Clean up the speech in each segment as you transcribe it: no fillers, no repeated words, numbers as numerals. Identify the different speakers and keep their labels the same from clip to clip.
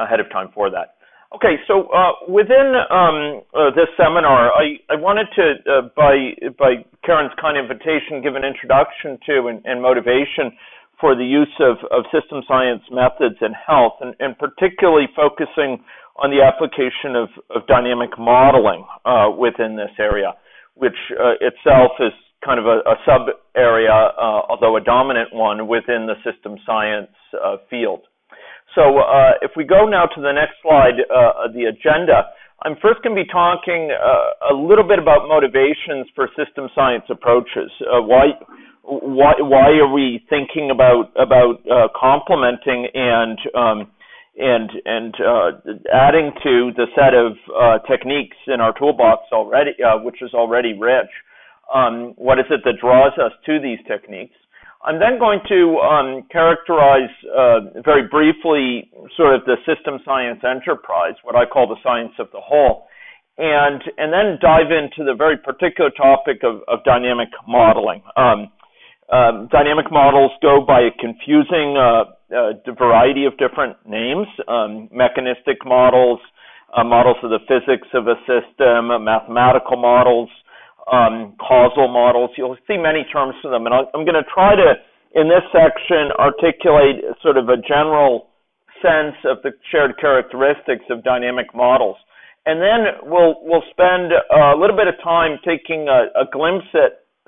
Speaker 1: ahead of time for that. Okay, so within this seminar, I wanted to, by Karen's kind invitation, give an introduction to and motivation for the use of system science methods in health, and particularly focusing on the application of dynamic modeling within this area, which itself is kind of a sub-area, although a dominant one within the system science field. So if we go now to the next slide, the agenda, I'm first going to be talking a little bit about motivations for system science approaches. Why are we thinking about complementing and adding to the set of techniques in our toolbox already, which is already rich? What is it that draws us to these techniques? I'm then going to characterize very briefly sort of the system science enterprise, what I call the science of the whole, and then dive into the very particular topic of dynamic modeling. Dynamic models go by a confusing variety of different names: mechanistic models, models of the physics of a system, mathematical models, causal models. You'll see many terms for them, and I'm going to try to, in this section, articulate sort of a general sense of the shared characteristics of dynamic models. And then we'll spend a little bit of time taking a glimpse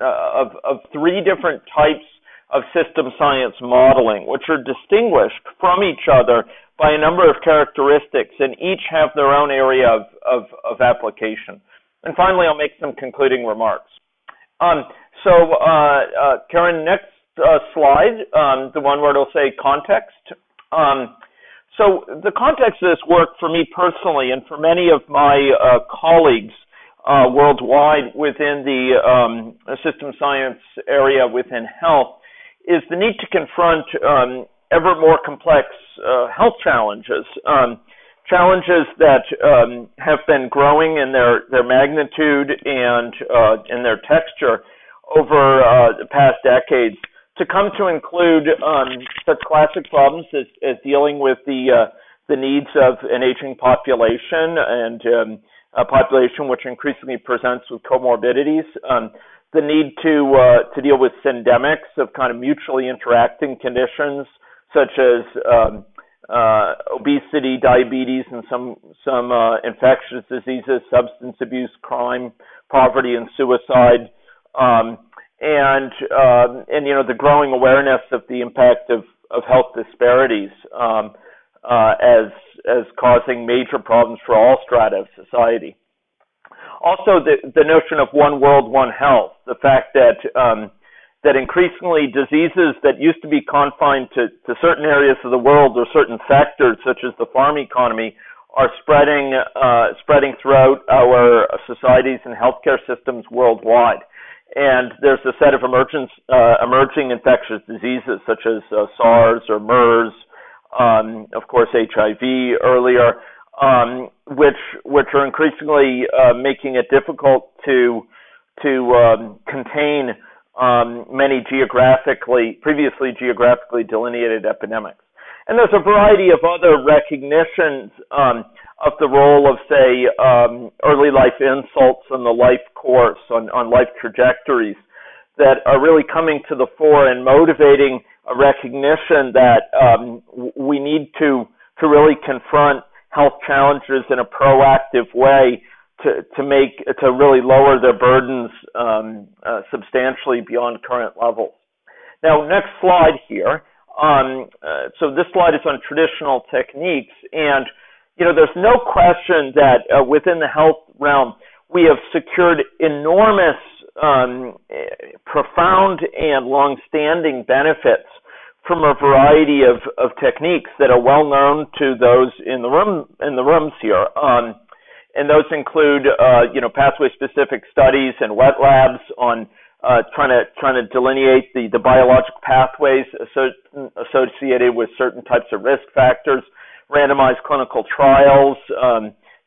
Speaker 1: of three different types of system science modeling, which are distinguished from each other by a number of characteristics, and each have their own area of application. And finally, I'll make some concluding remarks. Karen, next slide, the one where it'll say context. So the context of this work for me personally and for many of my colleagues worldwide within the system science area within health is the need to confront ever more complex health challenges. Challenges that have been growing in their magnitude and in their texture over the past decades, to come to include such classic problems as dealing with the needs of an aging population and a population which increasingly presents with comorbidities, the need to deal with syndemics of kind of mutually interacting conditions such as obesity, diabetes, and some infectious diseases, substance abuse, crime, poverty, and suicide, and the growing awareness of the impact of health disparities as causing major problems for all strata of society. Also, the notion of one world, one health, the fact that that increasingly diseases that used to be confined to certain areas of the world or certain sectors, such as the farm economy, are spreading throughout our societies and healthcare systems worldwide. And there's a set of emerging infectious diseases such as SARS or MERS, of course HIV earlier, which are increasingly making it difficult to contain many previously geographically delineated epidemics. And there's a variety of other recognitions of the role of, say, early life insults on the life course, on life trajectories, that are really coming to the fore and motivating a recognition that we need to really confront health challenges in a proactive way to really lower their burdens substantially beyond current levels. Now, next slide here. So this slide is on traditional techniques, and there's no question that within the health realm we have secured enormous, profound, and long-standing benefits from a variety of techniques that are well known to those in the rooms here. And those include, pathway-specific studies and wet labs on trying to delineate the biologic pathways associated with certain types of risk factors, randomized clinical trials,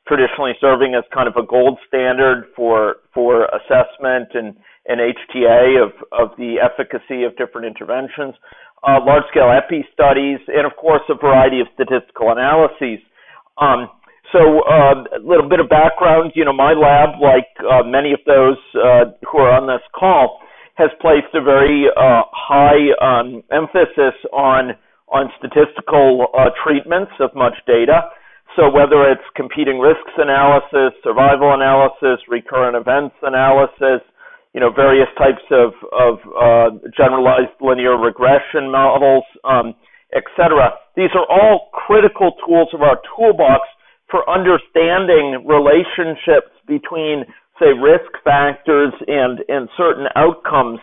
Speaker 1: traditionally serving as kind of a gold standard for assessment and HTA of the efficacy of different interventions, large-scale epi studies, and of course a variety of statistical analyses So a little bit of background, my lab, like many of those who are on this call, has placed a very high emphasis on statistical treatments of much data. So whether it's competing risks analysis, survival analysis, recurrent events analysis, various types of generalized linear regression models, etc. These are all critical tools of our toolbox for understanding relationships between, say, risk factors and certain outcomes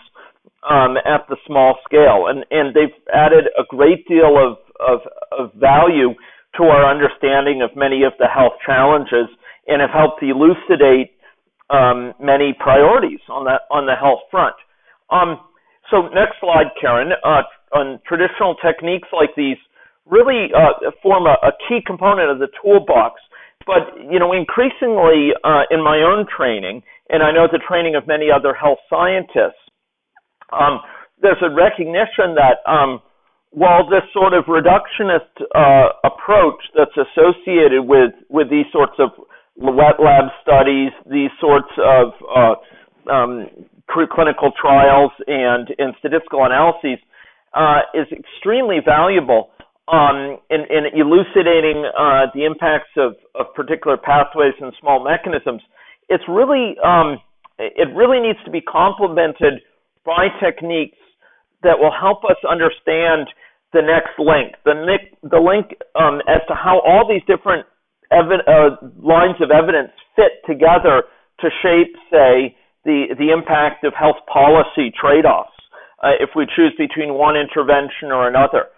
Speaker 1: at the small scale. And they've added a great deal of value to our understanding of many of the health challenges and have helped elucidate many priorities on the health front. So next slide, Karen. On traditional techniques like these really form a key component of the toolbox. But, increasingly in my own training, and I know the training of many other health scientists, there's a recognition that while this sort of reductionist approach that's associated with these sorts of wet lab studies, these sorts of clinical trials and statistical analyses is extremely valuable in elucidating the impacts of particular pathways and small mechanisms. It really needs to be complemented by techniques that will help us understand the next link, the link as to how all these different lines of evidence fit together to shape, say, the impact of health policy trade-offs if we choose between one intervention or another,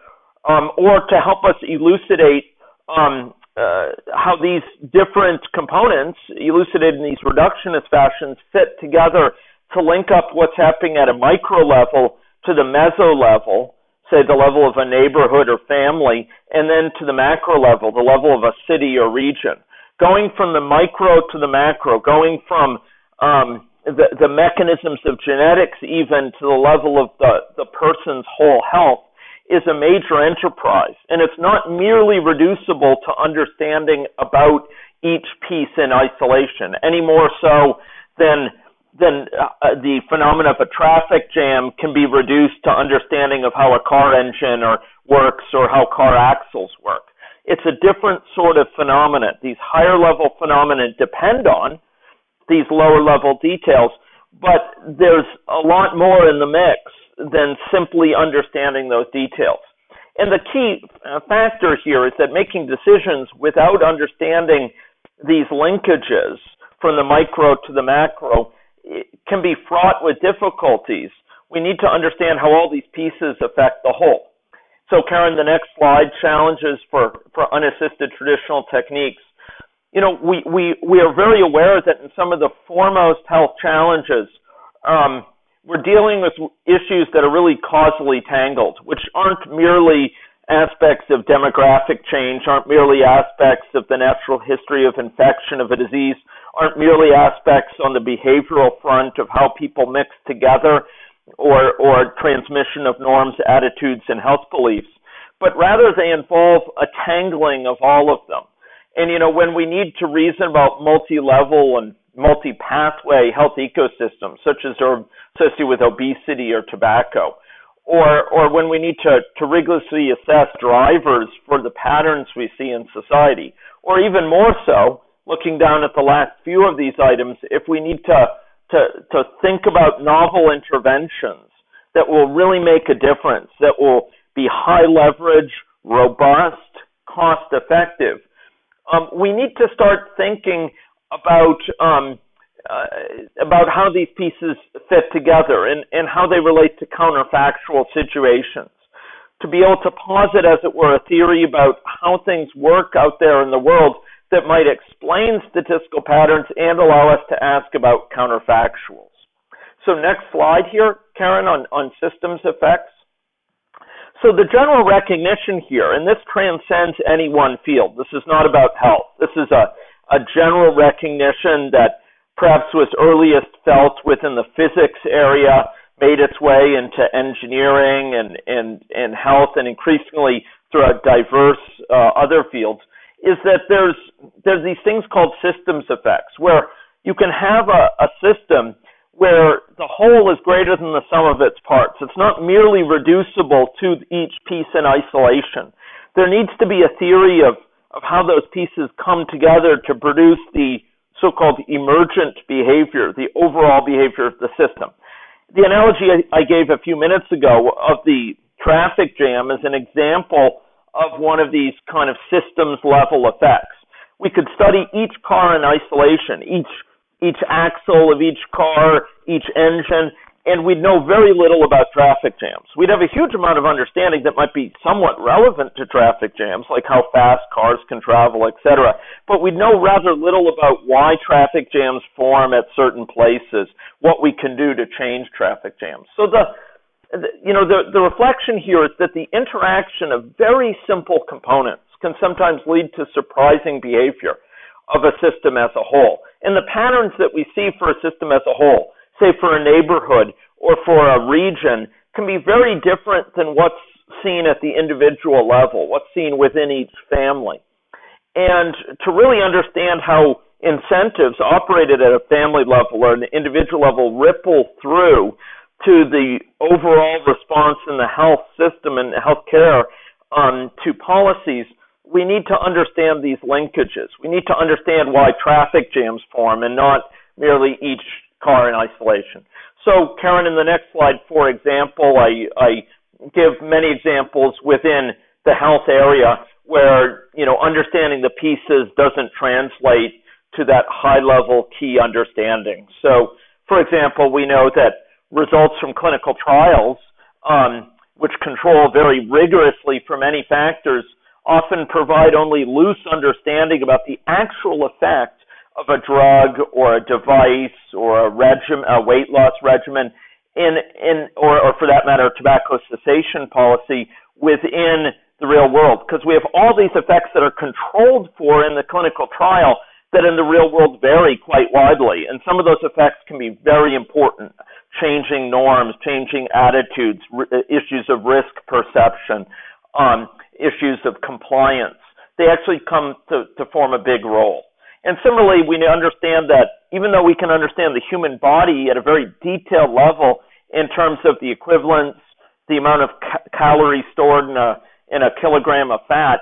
Speaker 1: or to help us elucidate how these different components, elucidated in these reductionist fashions, fit together to link up what's happening at a micro level to the meso level, say the level of a neighborhood or family, and then to the macro level, the level of a city or region. Going from the micro to the macro, going from the mechanisms of genetics even to the level of the person's whole health is a major enterprise. And it's not merely reducible to understanding about each piece in isolation, any more so than the phenomena of a traffic jam can be reduced to understanding of how a car engine works or how car axles work. It's a different sort of phenomenon. These higher level phenomena depend on these lower level details, but there's a lot more in the mix than simply understanding those details. And the key factor here is that making decisions without understanding these linkages from the micro to the macro can be fraught with difficulties. We need to understand how all these pieces affect the whole. So, Karen, the next slide, challenges for unassisted traditional techniques. We are very aware that in some of the foremost health challenges, we're dealing with issues that are really causally tangled, which aren't merely aspects of demographic change, aren't merely aspects of the natural history of infection of a disease, aren't merely aspects on the behavioral front of how people mix together or transmission of norms, attitudes, and health beliefs, but rather they involve a tangling of all of them. And, when we need to reason about multi-level and multi-pathway health ecosystems, such as are associated with obesity or tobacco, or when we need to rigorously assess drivers for the patterns we see in society, or even more so, looking down at the last few of these items, if we need to think about novel interventions that will really make a difference, that will be high leverage, robust, cost effective, we need to start thinking about how these pieces fit together and how they relate to counterfactual situations. To be able to posit, as it were, a theory about how things work out there in the world that might explain statistical patterns and allow us to ask about counterfactuals. So next slide here, Karen, on systems effects. So the general recognition here, and this transcends any one field. This is not about health. This is a general recognition that perhaps was earliest felt within the physics area, made its way into engineering and health, and increasingly throughout diverse other fields, is that there's these things called systems effects, where you can have a system where the whole is greater than the sum of its parts. It's not merely reducible to each piece in isolation. There needs to be a theory of how those pieces come together to produce the so-called emergent behavior, the overall behavior of the system. The analogy I gave a few minutes ago of the traffic jam is an example of one of these kind of systems level effects. We could study each car in isolation, each axle of each car, each engine, and we'd know very little about traffic jams. We'd have a huge amount of understanding that might be somewhat relevant to traffic jams, like how fast cars can travel, etc. But we'd know rather little about why traffic jams form at certain places, what we can do to change traffic jams. So the reflection here is that the interaction of very simple components can sometimes lead to surprising behavior of a system as a whole. And the patterns that we see for a system as a whole, say for a neighborhood or for a region, can be very different than what's seen at the individual level, what's seen within each family. And to really understand how incentives operated at a family level or an individual level ripple through to the overall response in the health system and healthcare to policies, we need to understand these linkages. We need to understand why traffic jams form and not merely each car in isolation. So, Karen, in the next slide, for example, I give many examples within the health area where, understanding the pieces doesn't translate to that high-level key understanding. So, for example, we know that results from clinical trials, which control very rigorously for many factors, often provide only loose understanding about the actual effect of a drug or a device or a weight loss regimen or for that matter, tobacco cessation policy within the real world. Because we have all these effects that are controlled for in the clinical trial that in the real world vary quite widely. And some of those effects can be very important, changing norms, changing attitudes, issues of risk perception, issues of compliance. They actually come to form a big role. And similarly, we understand that even though we can understand the human body at a very detailed level in terms of the equivalence, the amount of calories stored in a kilogram of fat,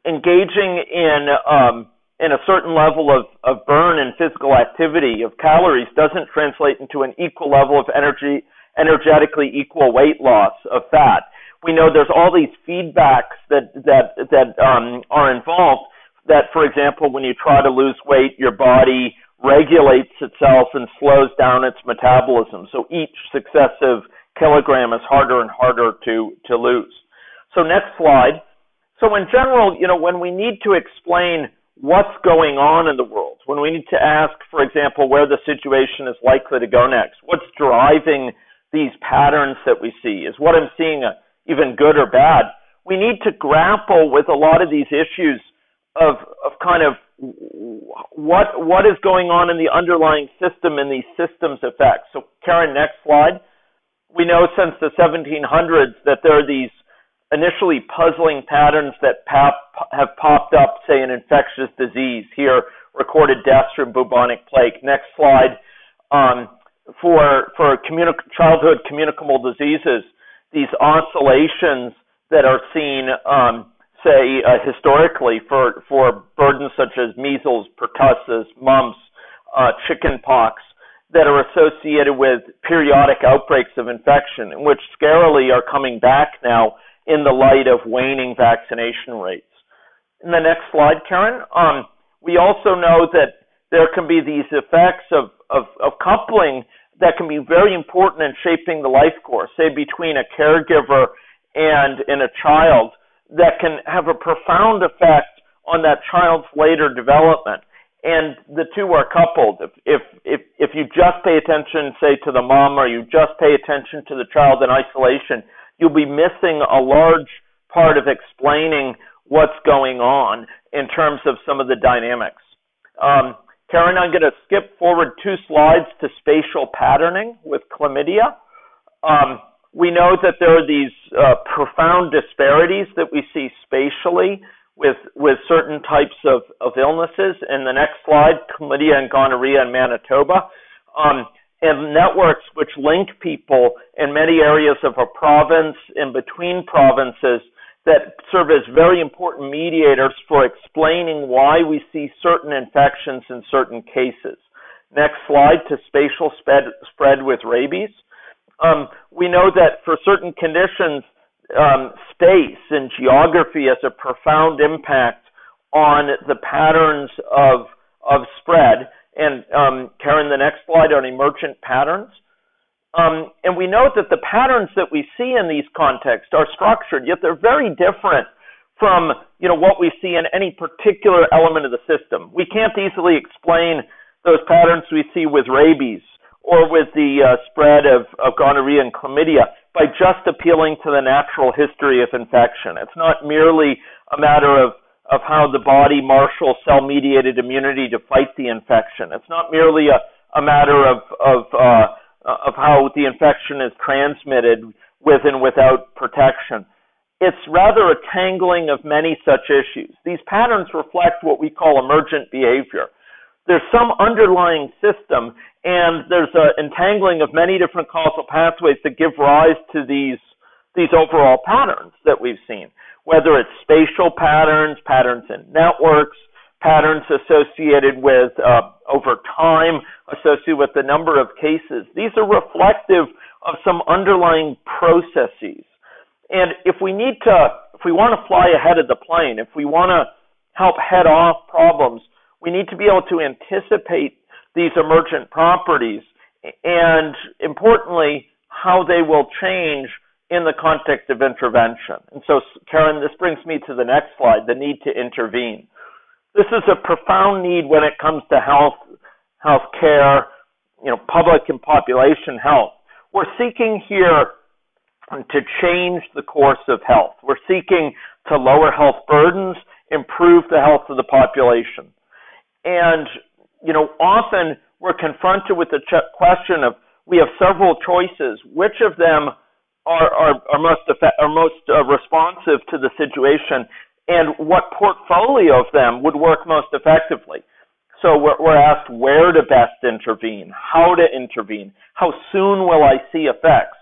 Speaker 1: engaging in a certain level of burn and physical activity of calories doesn't translate into an equal level of energetically equal weight loss of fat. We know there's all these feedbacks that are involved that, for example, when you try to lose weight, your body regulates itself and slows down its metabolism. So each successive kilogram is harder and harder to lose. So next slide. So in general, when we need to explain what's going on in the world, when we need to ask, for example, where the situation is likely to go next, what's driving these patterns that we see, is what I'm seeing even good or bad, we need to grapple with a lot of these issues of kind of what is going on in the underlying system and these systems effects. So, Karen, next slide. We know since the 1700s that there are these initially puzzling patterns that have popped up, say, in infectious disease. Here, recorded deaths from bubonic plague. Next slide. For childhood communicable diseases, these oscillations that are seen, historically for burdens such as measles, pertussis, mumps, chickenpox, that are associated with periodic outbreaks of infection, which scarily are coming back now in the light of waning vaccination rates. In the next slide, Karen, we also know that there can be these effects of coupling that can be very important in shaping the life course, say between a caregiver and a child, that can have a profound effect on that child's later development. And the two are coupled. If you just pay attention, say, to the mom, or you just pay attention to the child in isolation, you'll be missing a large part of explaining what's going on in terms of some of the dynamics. Karen, I'm going to skip forward 2 slides to spatial patterning with chlamydia. We know that there are these profound disparities that we see spatially with certain types of illnesses. In the next slide, chlamydia and gonorrhea in Manitoba. And networks which link people in many areas of a province, in between provinces, that serve as very important mediators for explaining why we see certain infections in certain cases. Next slide, to spatial spread with rabies. We know that for certain conditions, space and geography has a profound impact on the patterns of spread. And Karen, the next slide on emergent patterns. And we know that the patterns that we see in these contexts are structured, yet they're very different from what we see in any particular element of the system. We can't easily explain those patterns we see with rabies or with the spread of gonorrhea and chlamydia by just appealing to the natural history of infection. It's not merely a matter of how the body marshals cell-mediated immunity to fight the infection. It's not merely a matter of how the infection is transmitted with and without protection. It's rather a tangling of many such issues. These patterns reflect what we call emergent behavior. There's some underlying system, and there's an entangling of many different causal pathways that give rise to these overall patterns that we've seen, whether it's spatial patterns, patterns in networks, patterns associated with, over time, associated with the number of cases. These are reflective of some underlying processes. And if we want to fly ahead of the plane, if we want to help head off problems, we need to be able to anticipate these emergent properties and, importantly, how they will change in the context of intervention. And so, Karen, this brings me to the next slide, the need to intervene. This is a profound need when it comes to health care, public and population health. We're seeking here to change the course of health. We're seeking to lower health burdens, improve the health of the population. And, often we're confronted with the question of, we have several choices. Which of them are most responsive to the situation, and what portfolio of them would work most effectively? So we're asked where to best intervene, how to intervene, how soon will I see effects,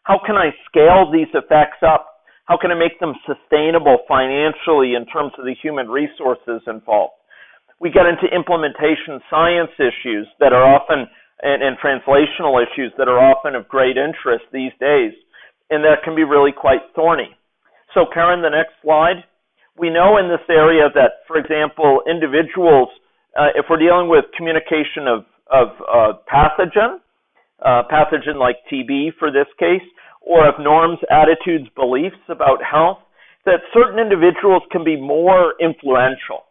Speaker 1: how can I scale these effects up, how can I make them sustainable financially in terms of the human resources involved. We get into implementation science issues that are often, and translational issues that are often of great interest these days, and that can be really quite thorny. So, Karen, the next slide. We know in this area that, for example, individuals, if we're dealing with communication of pathogen like TB for this case, or of norms, attitudes, beliefs about health, that certain individuals can be more influential,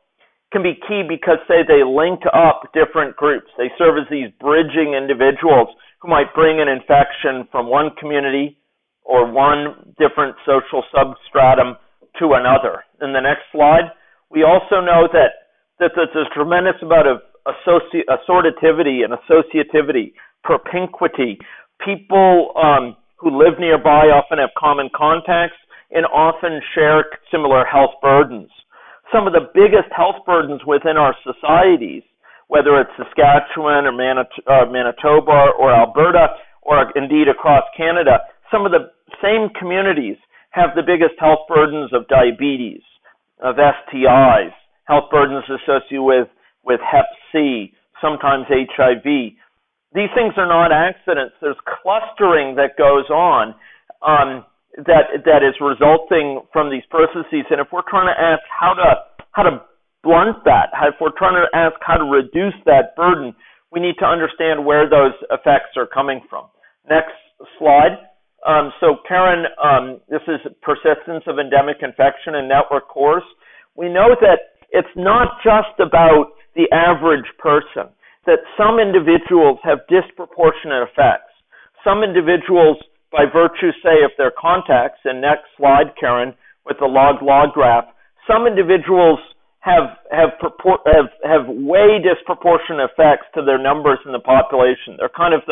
Speaker 1: can be key because, say, they link up different groups. They serve as these bridging individuals who might bring an infection from one community or one different social substratum to another. In the next slide, we also know that there's a tremendous amount of assortativity and associativity, propinquity. People who live nearby often have common contacts and often share similar health burdens. Some of the biggest health burdens within our societies, whether it's Saskatchewan or Manitoba or Alberta or indeed across Canada, some of the same communities have the biggest health burdens of diabetes, of STIs, health burdens associated with Hep C, sometimes HIV. These things are not accidents. There's clustering that goes on that is resulting from these processes. And if we're trying to ask how to blunt that, if we're trying to ask how to reduce that burden, we need to understand where those effects are coming from. Next slide. So, Karen, this is persistence of endemic infection in network cores. We know that it's not just about the average person, that some individuals have disproportionate effects. Some individuals, by virtue, say, of their contacts, and next slide, Karen, with the log-log graph, some individuals have way disproportionate effects to their numbers in the population. They're kind of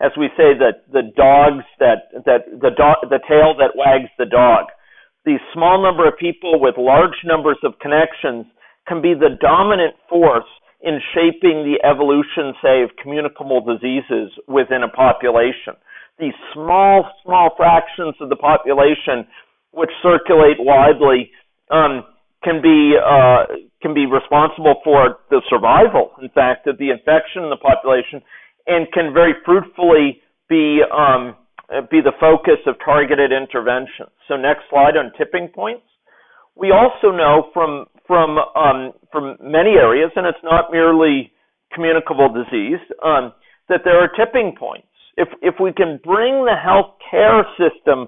Speaker 1: as we say, the tail that wags the dog. these small number of people with large numbers of connections can be the dominant force in shaping the evolution, say, of communicable diseases within a population. These small fractions of the population which circulate widely can be responsible for the survival, in fact, of the infection in the population, and can very fruitfully be the focus of targeted interventions. So next slide on tipping points. We also know from many areas, and it's not merely communicable disease, that there are tipping points. If we can bring the healthcare system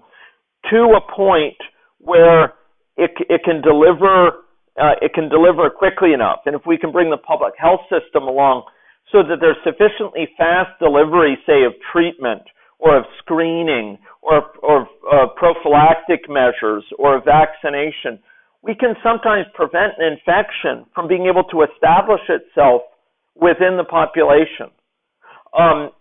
Speaker 1: to a point where it can deliver quickly enough, and if we can bring the public health system along so that there's sufficiently fast delivery, say, of treatment or of screening or prophylactic measures or vaccination, we can sometimes prevent an infection from being able to establish itself within the population. And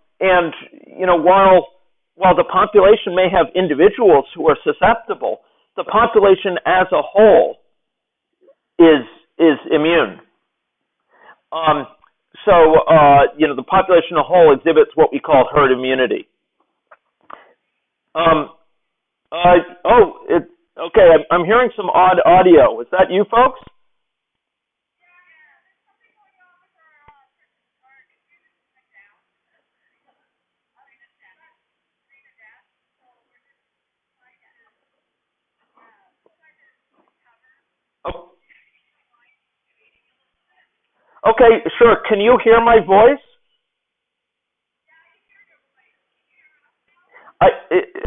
Speaker 1: while the population may have individuals who are susceptible, the population as a whole is immune. The population as a whole exhibits what we call herd immunity. Okay, I'm hearing some odd audio. Is that you folks? Oh. Okay, sure. Can you hear my voice?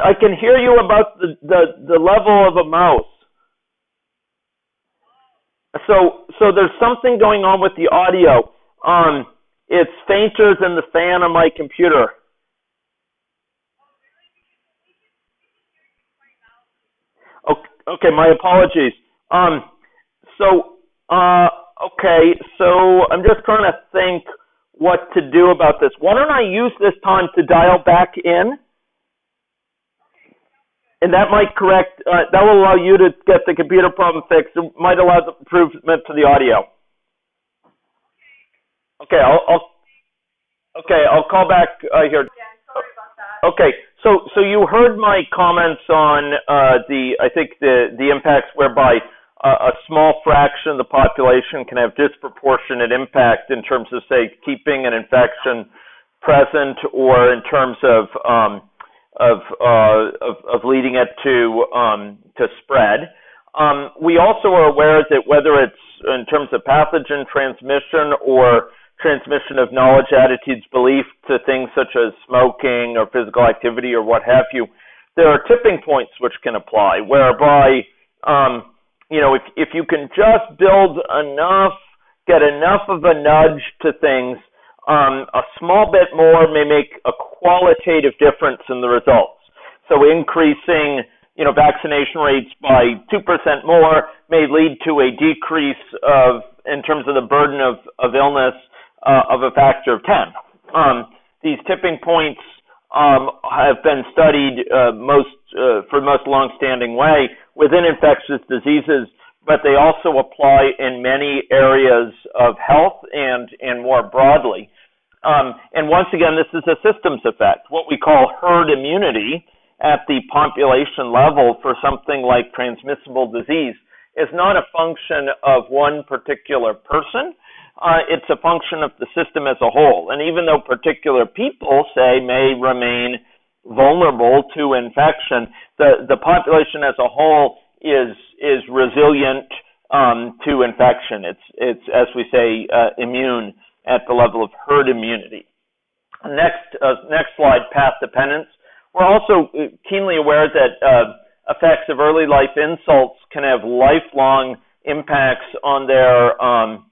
Speaker 1: I can hear you about the level of a mouse. So there's something going on with the audio. It's fainter than the fan on my computer. Okay, my apologies. Okay, so I'm just trying to think what to do about this. Why don't I use this time to dial back in? And that might correct, that will allow you to get the computer problem fixed. It might allow the improvement to the audio. Okay, I'll call back here.
Speaker 2: Yeah, sorry about that.
Speaker 1: Okay, so you heard my comments on the impacts whereby a small fraction of the population can have disproportionate impact in terms of, say, keeping an infection present, or in terms of leading it to spread. We also are aware that whether it's in terms of pathogen transmission or transmission of knowledge, attitudes, beliefs to things such as smoking or physical activity or what have you, there are tipping points which can apply, whereby if you can just build enough, get enough of a nudge to things, a small bit more may make a qualitative difference in the results. So increasing, vaccination rates by 2% more may lead to a decrease in terms of the burden of illness, of a factor of 10. These tipping points have been studied for the most long-standing way within infectious diseases, but they also apply in many areas of health and more broadly. And once again, this is a systems effect. What we call herd immunity at the population level for something like transmissible disease is not a function of one particular person. It's a function of the system as a whole. And even though particular people, say, may remain vulnerable to infection, the population as a whole is resilient to infection. It's as we say, immune at the level of herd immunity. Next slide, path dependence. We're also keenly aware that effects of early life insults can have lifelong impacts on their on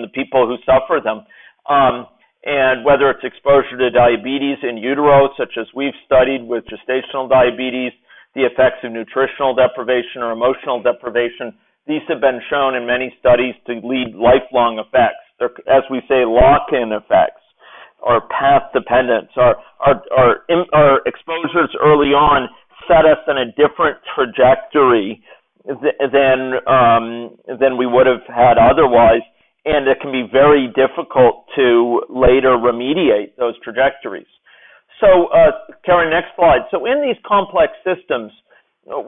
Speaker 1: the people who suffer them, and whether it's exposure to diabetes in utero, such as we've studied with gestational diabetes, the effects of nutritional deprivation or emotional deprivation, these have been shown in many studies to lead lifelong effects. They're, as we say, lock-in effects or path dependence. Our exposures early on set us in a different trajectory than we would have had otherwise, and it can be very difficult to later remediate those trajectories. So, Karen, next slide. So in these complex systems,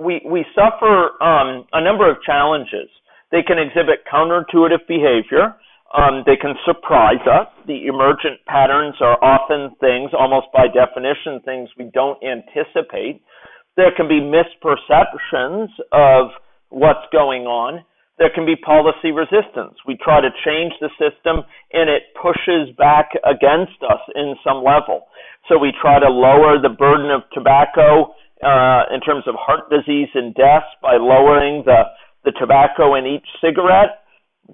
Speaker 1: we suffer a number of challenges. They can exhibit counterintuitive behavior. They can surprise us. The emergent patterns are often things, almost by definition, things we don't anticipate. There can be misperceptions of what's going on. There can be policy resistance. We try to change the system and it pushes back against us in some level. So we try to lower the burden of tobacco in terms of heart disease and deaths by lowering the tobacco in each cigarette.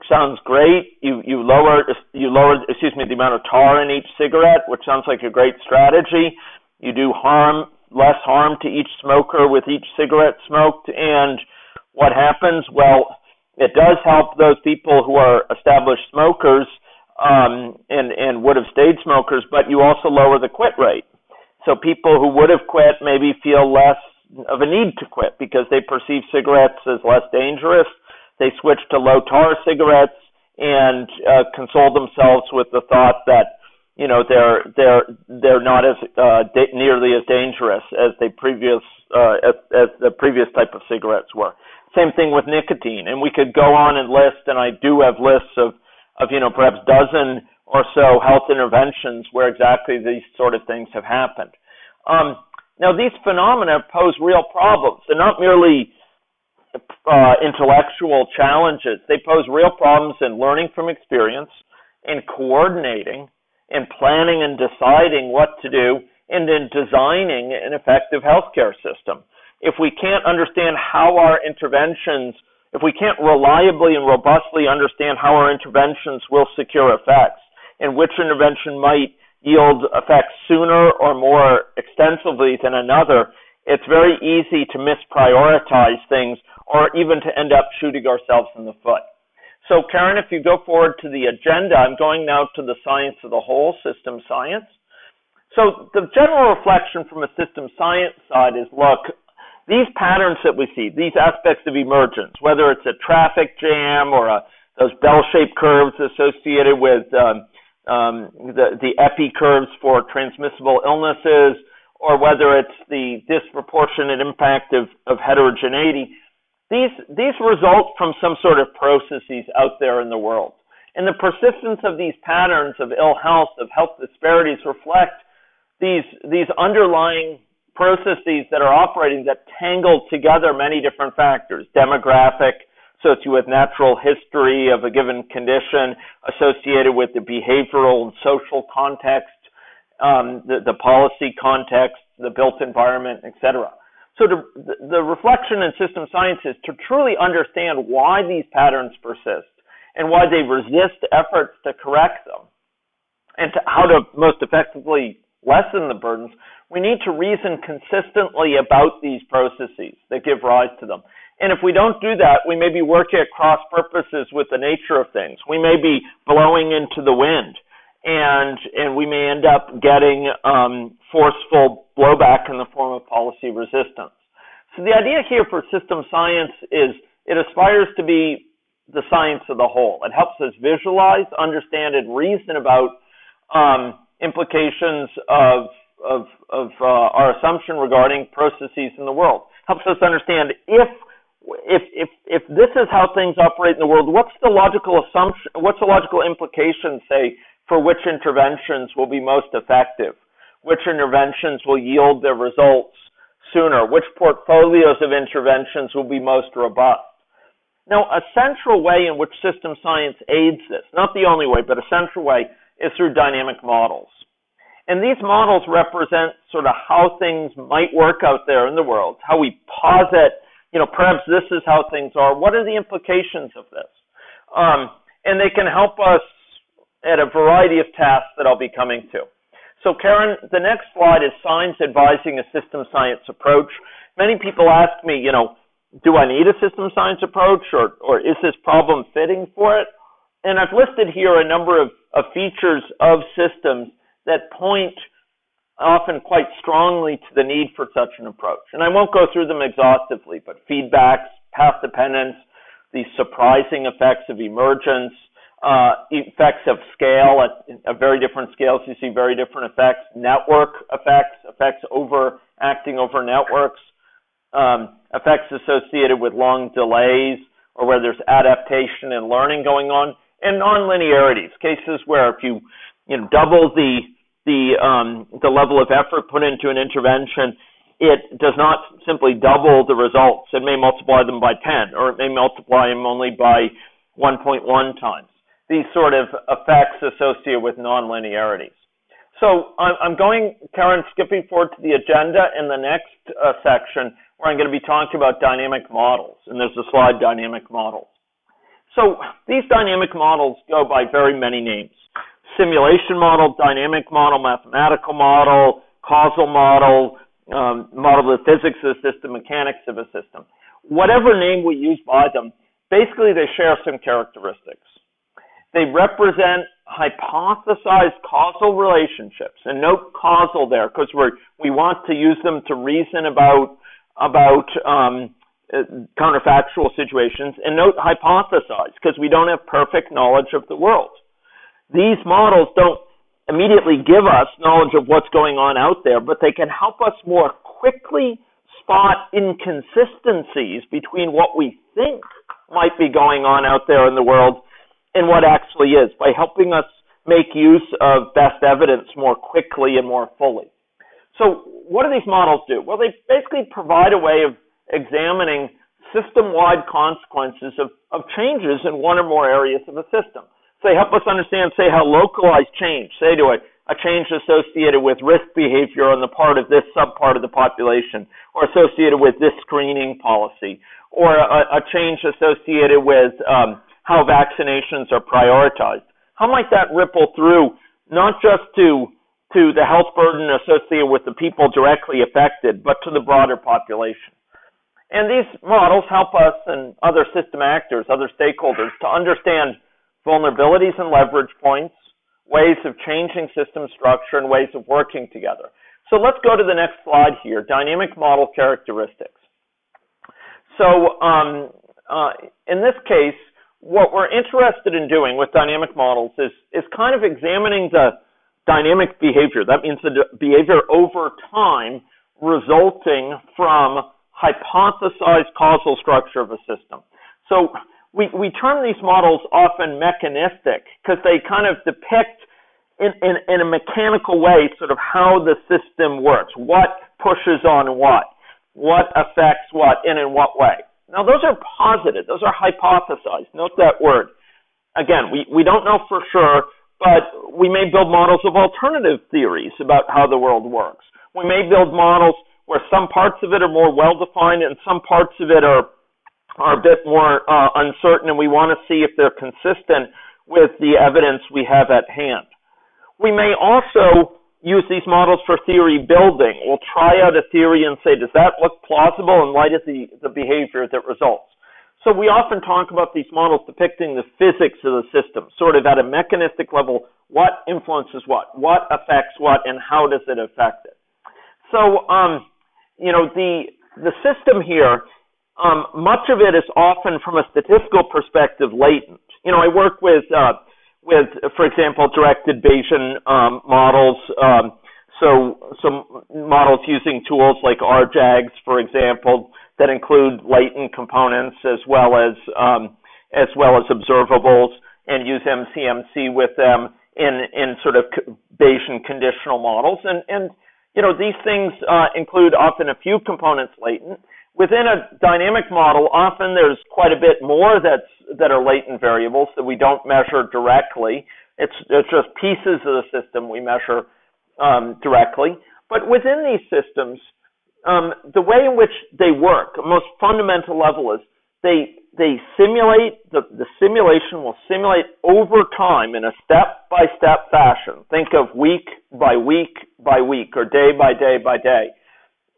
Speaker 1: Sounds great. You lower the amount of tar in each cigarette, which sounds like a great strategy. You do less harm to each smoker with each cigarette smoked, and what happens? Well, it does help those people who are established smokers and would have stayed smokers, but you also lower the quit rate. So people who would have quit maybe feel less of a need to quit because they perceive cigarettes as less dangerous. They switch to low tar cigarettes and console themselves with the thought that they're not as nearly as dangerous as the previous type of cigarettes were. Same thing with nicotine, and we could go on and list, and I do have lists of perhaps dozen or so health interventions where exactly these sort of things have happened. Now, these phenomena pose real problems. They're not merely intellectual challenges. They pose real problems in learning from experience, in coordinating, in planning and deciding what to do, and in designing an effective healthcare system. If we can't understand how our interventions, if we can't reliably and robustly understand how our interventions will secure effects, and which intervention might yield effects sooner or more extensively than another, it's very easy to misprioritize things or even to end up shooting ourselves in the foot. So, Karen, if you go forward to the agenda, I'm going now to the science of the whole, system science. So the general reflection from a system science side is, look, these patterns that we see, these aspects of emergence, whether it's a traffic jam or those bell-shaped curves associated with the epi curves for transmissible illnesses, or whether it's the disproportionate impact of heterogeneity, these result from some sort of processes out there in the world. And the persistence of these patterns of ill health, of health disparities, reflect these underlying processes that are operating that tangle together many different factors: demographic, associated with natural history of a given condition, associated with the behavioral and social context, the policy context, the built environment, etc. So the reflection in system science is to truly understand why these patterns persist and why they resist efforts to correct them, and how to most effectively lessen the burdens. We need to reason consistently about these processes that give rise to them. And if we don't do that, we may be working at cross purposes with the nature of things. We may be blowing into the wind, and we may end up getting forceful blowback in the form of policy resistance. So the idea here for system science is it aspires to be the science of the whole. It helps us visualize, understand, and reason about implications of our assumption regarding processes in the world. Helps us understand if this is how things operate in the world, what's the logical assumption, what's the logical implication, say, for which interventions will be most effective, which interventions will yield their results sooner, which portfolios of interventions will be most robust. Now, a central way in which system science aids this, not the only way, but a central way, is through dynamic models. And these models represent sort of how things might work out there in the world, how we posit, perhaps this is how things are. What are the implications of this? And they can help us at a variety of tasks that I'll be coming to. So, Karen, the next slide is signs advising a system science approach. Many people ask me, do I need a system science approach, or is this problem fitting for it? And I've listed here a number of features of systems that point often quite strongly to the need for such an approach. And I won't go through them exhaustively, but feedbacks, path dependence, the surprising effects of emergence, effects of scale at very different scales. You see very different effects, network effects, effects acting over networks, effects associated with long delays or where there's adaptation and learning going on, and nonlinearities, cases where if you double the level of effort put into an intervention, it does not simply double the results. It may multiply them by 10, or it may multiply them only by 1.1 times. These sort of effects associated with nonlinearities. So I'm going, Karen, skipping forward to the agenda in the next section where I'm going to be talking about dynamic models. And there's a slide, dynamic models. So these dynamic models go by very many names. Simulation model, dynamic model, mathematical model, causal model, model of the physics of the system, mechanics of a system. Whatever name we use by them, basically they share some characteristics. They represent hypothesized causal relationships, and note causal there because we want to use them to reason about counterfactual situations, and note hypothesized because we don't have perfect knowledge of the world. These models don't immediately give us knowledge of what's going on out there, but they can help us more quickly spot inconsistencies between what we think might be going on out there in the world and what actually is, by helping us make use of best evidence more quickly and more fully. So what do these models do? Well, they basically provide a way of examining system-wide consequences of changes in one or more areas of a system. So they help us understand, say, how localized change, say to a change associated with risk behavior on the part of this subpart of the population, or associated with this screening policy, or a change associated with how vaccinations are prioritized. How might that ripple through not just to the health burden associated with the people directly affected, but to the broader population? And these models help us and other system actors, other stakeholders, to understand vulnerabilities and leverage points, ways of changing system structure, and ways of working together. So let's go to the next slide here, dynamic model characteristics. So in this case, what we're interested in doing with dynamic models is kind of examining the dynamic behavior. That means the behavior over time resulting from hypothesized causal structure of a system. So we term these models often mechanistic because they kind of depict in a mechanical way sort of how the system works, what pushes on what affects what, and in what way. Now, those are posited. Those are hypothesized. Note that word. Again, we don't know for sure, but we may build models of alternative theories about how the world works. We may build models where some parts of it are more well-defined and some parts of it are a bit more uncertain, and we want to see if they're consistent with the evidence we have at hand. We may also use these models for theory building. We'll try out a theory and say, does that look plausible in light of the behavior that results? So we often talk about these models depicting the physics of the system, sort of at a mechanistic level, what influences what affects what, and how does it affect it? So, the system here, much of it is often from a statistical perspective latent. I work with, for example, directed Bayesian models, so some models using tools like RJAGs, for example, that include latent components as well as observables, and use MCMC with them in sort of Bayesian conditional models. And these things include often a few components latent. Within a dynamic model, often there's quite a bit more that are latent variables that we don't measure directly. It's just pieces of the system we measure directly. But within these systems, the way in which they work, the most fundamental level is they simulate, the simulation will simulate over time in a step-by-step fashion. Think of week by week by week, or day by day by day,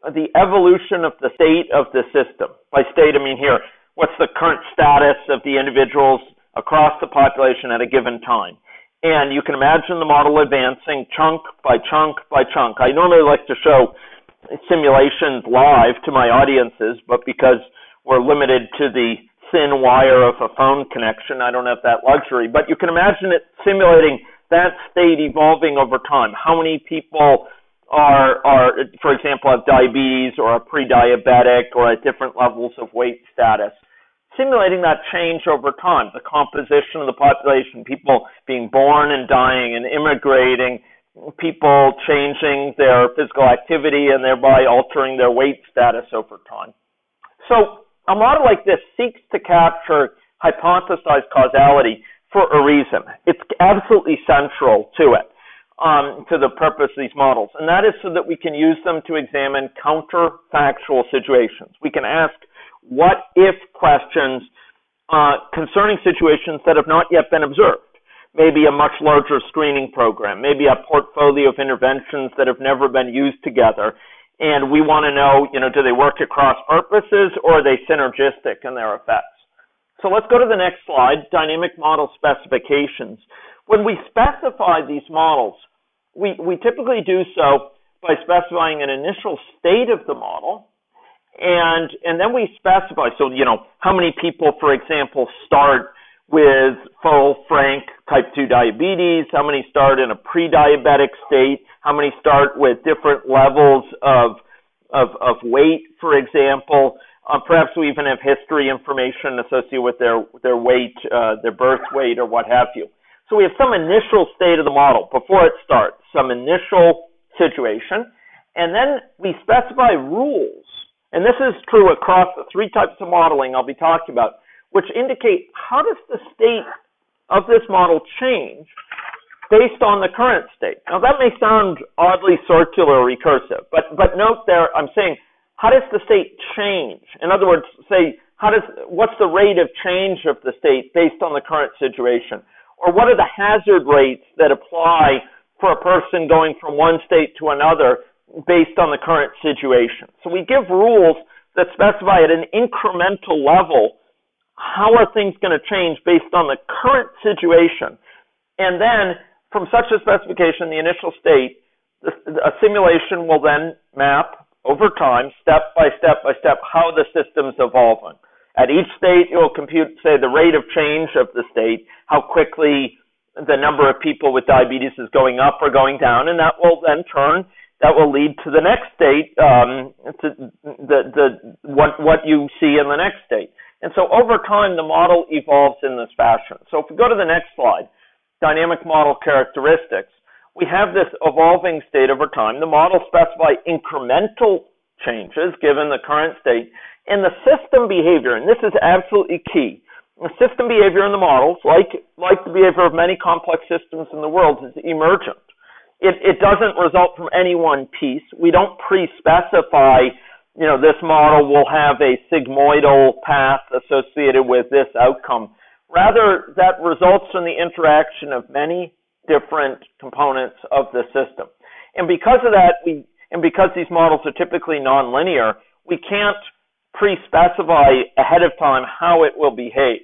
Speaker 1: the evolution of the state of the system. By state, I mean here, what's the current status of the individuals across the population at a given time? And you can imagine the model advancing chunk by chunk by chunk. I normally like to show simulations live to my audiences, but because we're limited to the thin wire of a phone connection, I don't have that luxury. But you can imagine it simulating that state evolving over time. How many people are, for example, have diabetes or are pre-diabetic or at different levels of weight status. Simulating that change over time, the composition of the population, people being born and dying and immigrating, people changing their physical activity and thereby altering their weight status over time. So a model like this seeks to capture hypothesized causality for a reason. It's absolutely central to it, to the purpose of these models, and that is so that we can use them to examine counterfactual situations. We can ask what-if questions concerning situations that have not yet been observed. Maybe a much larger screening program, maybe a portfolio of interventions that have never been used together. And we want to know, do they work across purposes or are they synergistic in their effects? So let's go to the next slide, dynamic model specifications. When we specify these models, we typically do so by specifying an initial state of the model, and then we specify, so, how many people, for example, start with full frank type 2 diabetes, how many start in a pre-diabetic state, how many start with different levels of weight, for example. Perhaps we even have history information associated with their weight, their birth weight, or what have you. So we have some initial state of the model before it starts, some initial situation, and then we specify rules. And this is true across the three types of modeling I'll be talking about, which indicate how does the state of this model change based on the current state. Now, that may sound oddly circular or recursive, but note there I'm saying, how does the state change? In other words, say, what's the rate of change of the state based on the current situation? Or what are the hazard rates that apply for a person going from one state to another based on the current situation? So we give rules that specify at an incremental level how are things going to change based on the current situation. And then from such a specification, the initial state, a simulation will then map over time, step by step by step, how the system's evolving. At each state, it will compute, say, the rate of change of the state, how quickly the number of people with diabetes is going up or going down, and that will then that will lead to the next state, to what you see in the next state. And so over time, the model evolves in this fashion. So if we go to the next slide, dynamic model characteristics, we have this evolving state over time. The model specifies incremental changes given the current state, and the system behavior, and this is absolutely key. The system behavior in the models, like the behavior of many complex systems in the world, is emergent. It doesn't result from any one piece. We don't pre-specify, this model will have a sigmoidal path associated with this outcome. Rather, that results from the interaction of many different components of the system. And because of that, because these models are typically nonlinear, we can't pre-specify ahead of time how it will behave.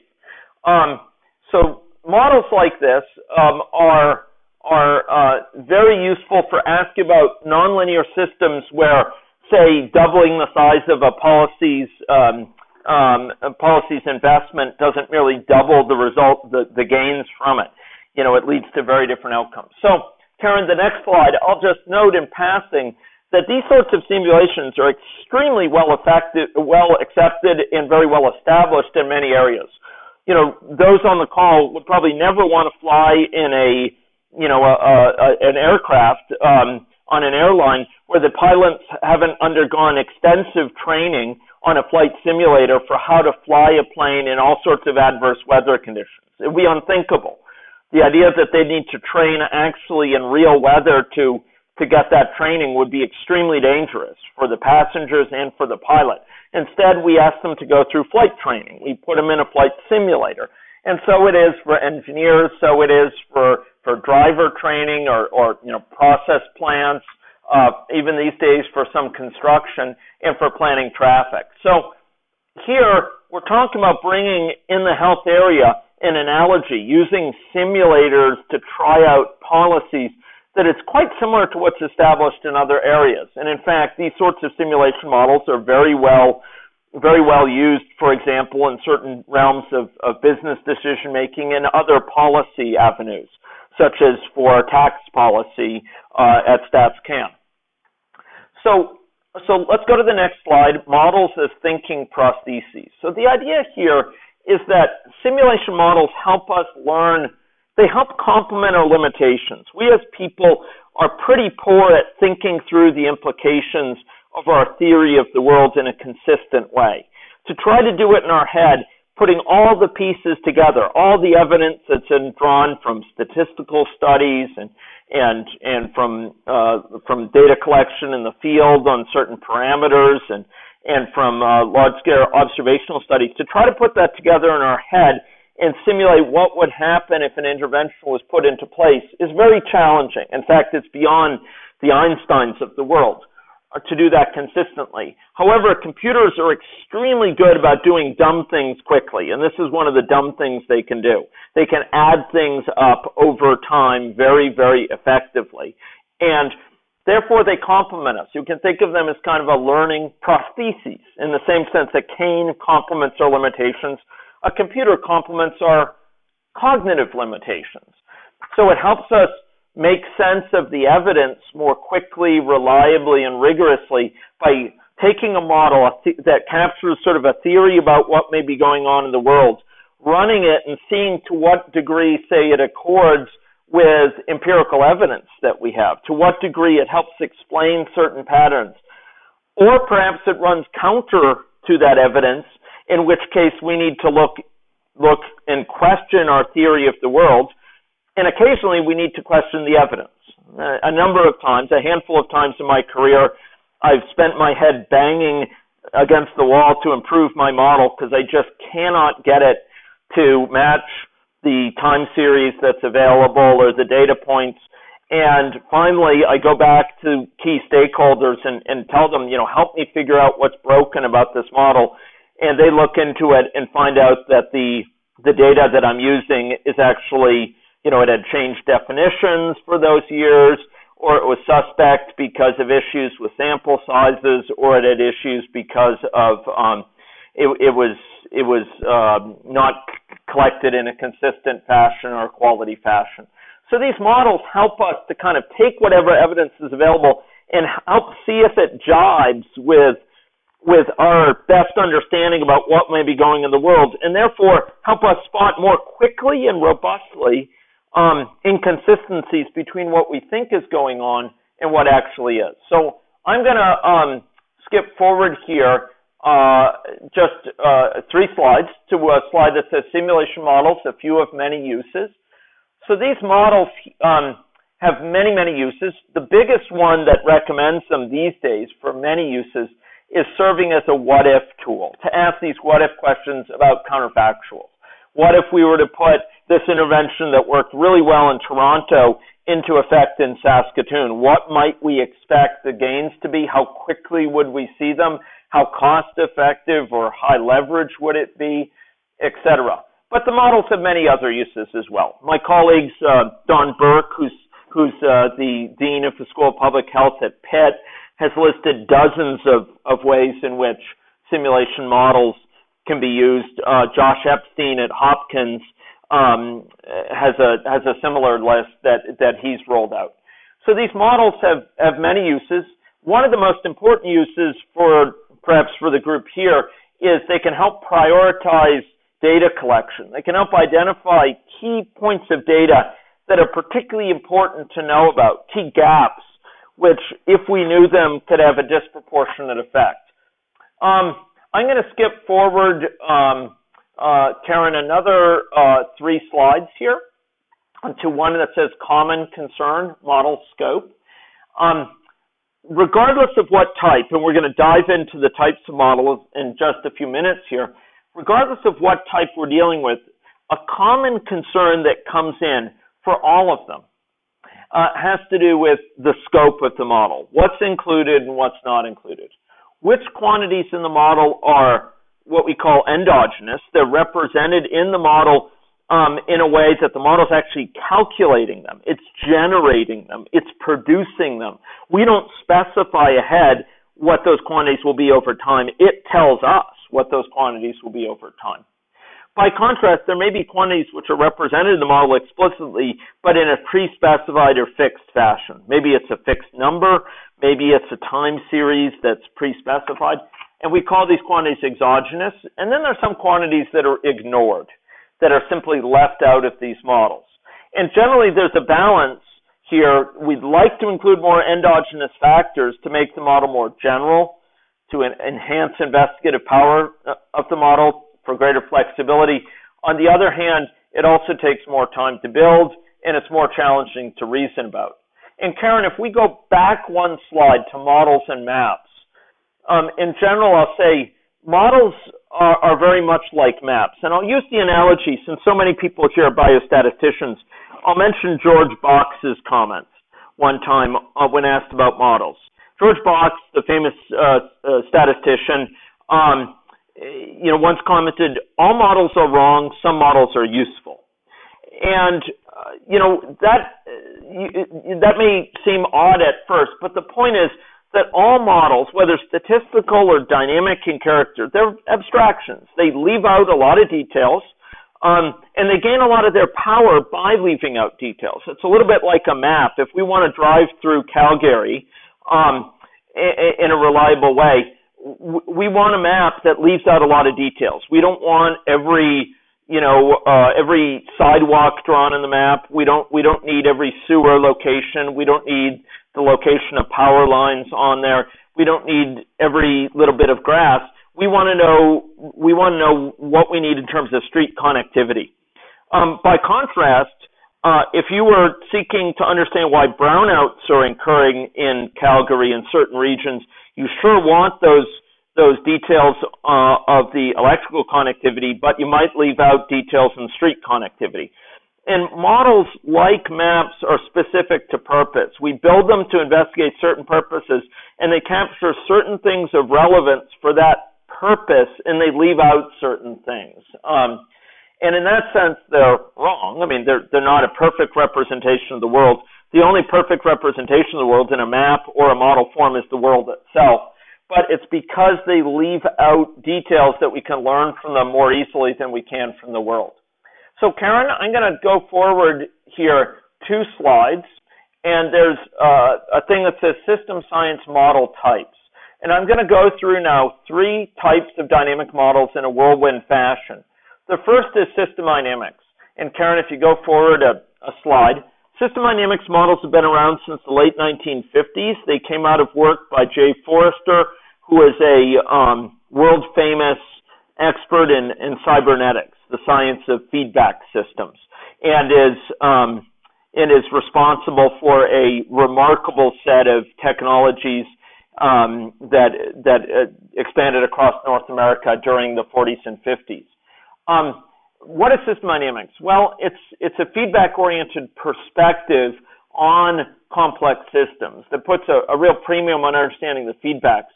Speaker 1: So models like this are very useful for asking about nonlinear systems where, say, doubling the size of a policy's investment doesn't really double the gains from it. It leads to very different outcomes. So, Karen, the next slide, I'll just note in passing that these sorts of simulations are extremely well accepted, and very well established in many areas. Those on the call would probably never want to fly in an aircraft on an airline where the pilots haven't undergone extensive training on a flight simulator for how to fly a plane in all sorts of adverse weather conditions. It would be unthinkable. The idea that they need to train actually in real weather to get that training would be extremely dangerous for the passengers and for the pilot. Instead, we ask them to go through flight training. We put them in a flight simulator. And so it is for engineers, so it is for driver training or process plants, even these days for some construction and for planning traffic. So here we're talking about bringing in the health area an analogy, using simulators to try out policies, that it's quite similar to what's established in other areas. And in fact, these sorts of simulation models are very well used, for example, in certain realms of business decision making and other policy avenues, such as for tax policy at StatsCan. So let's go to the next slide, models as thinking prostheses. So the idea here is that simulation models help us learn. They help complement our limitations. We as people are pretty poor at thinking through the implications of our theory of the world in a consistent way. To try to do it in our head, putting all the pieces together, all the evidence that's been drawn from statistical studies and from data collection in the field on certain parameters and from large-scale observational studies, to try to put that together in our head and simulate what would happen if an intervention was put into place is very challenging. In fact, it's beyond the Einsteins of the world to do that consistently. However, computers are extremely good about doing dumb things quickly, and this is one of the dumb things they can do. They can add things up over time very, very effectively, and therefore they complement us. You can think of them as kind of a learning prosthesis, in the same sense that cane complements our limitations. A computer complements our cognitive limitations. So it helps us make sense of the evidence more quickly, reliably, and rigorously by taking a model that captures sort of a theory about what may be going on in the world, running it and seeing to what degree, say, it accords with empirical evidence that we have, to what degree it helps explain certain patterns, or perhaps it runs counter to that evidence, in which case we need to look and question our theory of the world, and occasionally we need to question the evidence. A number of times, a handful of times in my career, I've spent my head banging against the wall to improve my model because I just cannot get it to match the time series that's available or the data points. And finally, I go back to key stakeholders and tell them, help me figure out what's broken about this model. And they look into it and find out that the data that I'm using is actually, it had changed definitions for those years, or it was suspect because of issues with sample sizes, or it had issues because of it was not collected in a consistent fashion or quality fashion. So these models help us to kind of take whatever evidence is available and help see if it jives with our best understanding about what may be going in the world, and therefore help us spot more quickly and robustly inconsistencies between what we think is going on and what actually is. So I'm going to skip forward here just 3 slides to a slide that says simulation models, a few of many uses. So these models have many, many uses. The biggest one that recommends them these days for many uses is serving as a what-if tool, to ask these what-if questions about counterfactuals. What if we were to put this intervention that worked really well in Toronto into effect in Saskatoon? What might we expect the gains to be? How quickly would we see them? How cost-effective or high leverage would it be, etc.? But the models have many other uses as well. My colleagues, Don Burke, who's the Dean of the School of Public Health at Pitt, has listed dozens of ways in which simulation models can be used. Josh Epstein at Hopkins has a similar list that he's rolled out. So these models have many uses. One of the most important uses perhaps for the group here is they can help prioritize data collection. They can help identify key points of data that are particularly important to know about, key gaps, which, if we knew them, could have a disproportionate effect. I'm going to skip forward, Karen, another 3 slides here to one that says common concern, model scope. Regardless of what type, and we're going to dive into the types of models in just a few minutes here, regardless of what type we're dealing with, a common concern that comes in for all of them has to do with the scope of the model. What's included and what's not included. Which quantities in the model are what we call endogenous. They're represented in the model in a way that the model is actually calculating them. It's generating them. It's producing them. We don't specify ahead what those quantities will be over time. It tells us what those quantities will be over time. By contrast, there may be quantities which are represented in the model explicitly, but in a pre-specified or fixed fashion. Maybe it's a fixed number, maybe it's a time series that's pre-specified, and we call these quantities exogenous. And then there are some quantities that are ignored, that are simply left out of these models. And generally, there's a balance here. We'd like to include more endogenous factors to make the model more general, to enhance investigative power of the model, for greater flexibility. On the other hand, it also takes more time to build, and it's more challenging to reason about. And Karen, if we go back one slide to models and maps, in general, I'll say models are very much like maps. And I'll use the analogy, since so many people here are biostatisticians, I'll mention George Box's comments one time when asked about models. George Box, the famous statistician, once commented, all models are wrong, some models are useful. And, that may seem odd at first, but the point is that all models, whether statistical or dynamic in character, they're abstractions. They leave out a lot of details, and they gain a lot of their power by leaving out details. It's a little bit like a map. If we want to drive through Calgary in a reliable way, we want a map that leaves out a lot of details. We don't want every sidewalk drawn in the map. We don't need every sewer location. We don't need the location of power lines on there. We don't need every little bit of grass. We want to know what we need in terms of street connectivity. By contrast, if you were seeking to understand why brownouts are occurring in Calgary in certain regions, you sure want those details of the electrical connectivity, but you might leave out details in street connectivity. And models, like maps, are specific to purpose. We build them to investigate certain purposes, and they capture certain things of relevance for that purpose, and they leave out certain things. And in that sense, they're wrong. I mean, they're not a perfect representation of the world. The only perfect representation of the world in a map or a model form is the world itself. But it's because they leave out details that we can learn from them more easily than we can from the world. So, Karen, I'm going to go forward here 2 slides, and there's a thing that says system science model types. And I'm going to go through now 3 types of dynamic models in a whirlwind fashion. The first is system dynamics. And Karen, if you go forward a slide, system dynamics models have been around since the late 1950s. They came out of work by Jay Forrester, who is a world-famous expert in cybernetics, the science of feedback systems, and is responsible for a remarkable set of technologies that expanded across North America during the 40s and 50s. What is system dynamics? Well, it's a feedback-oriented perspective on complex systems that puts a real premium on understanding the feedbacks.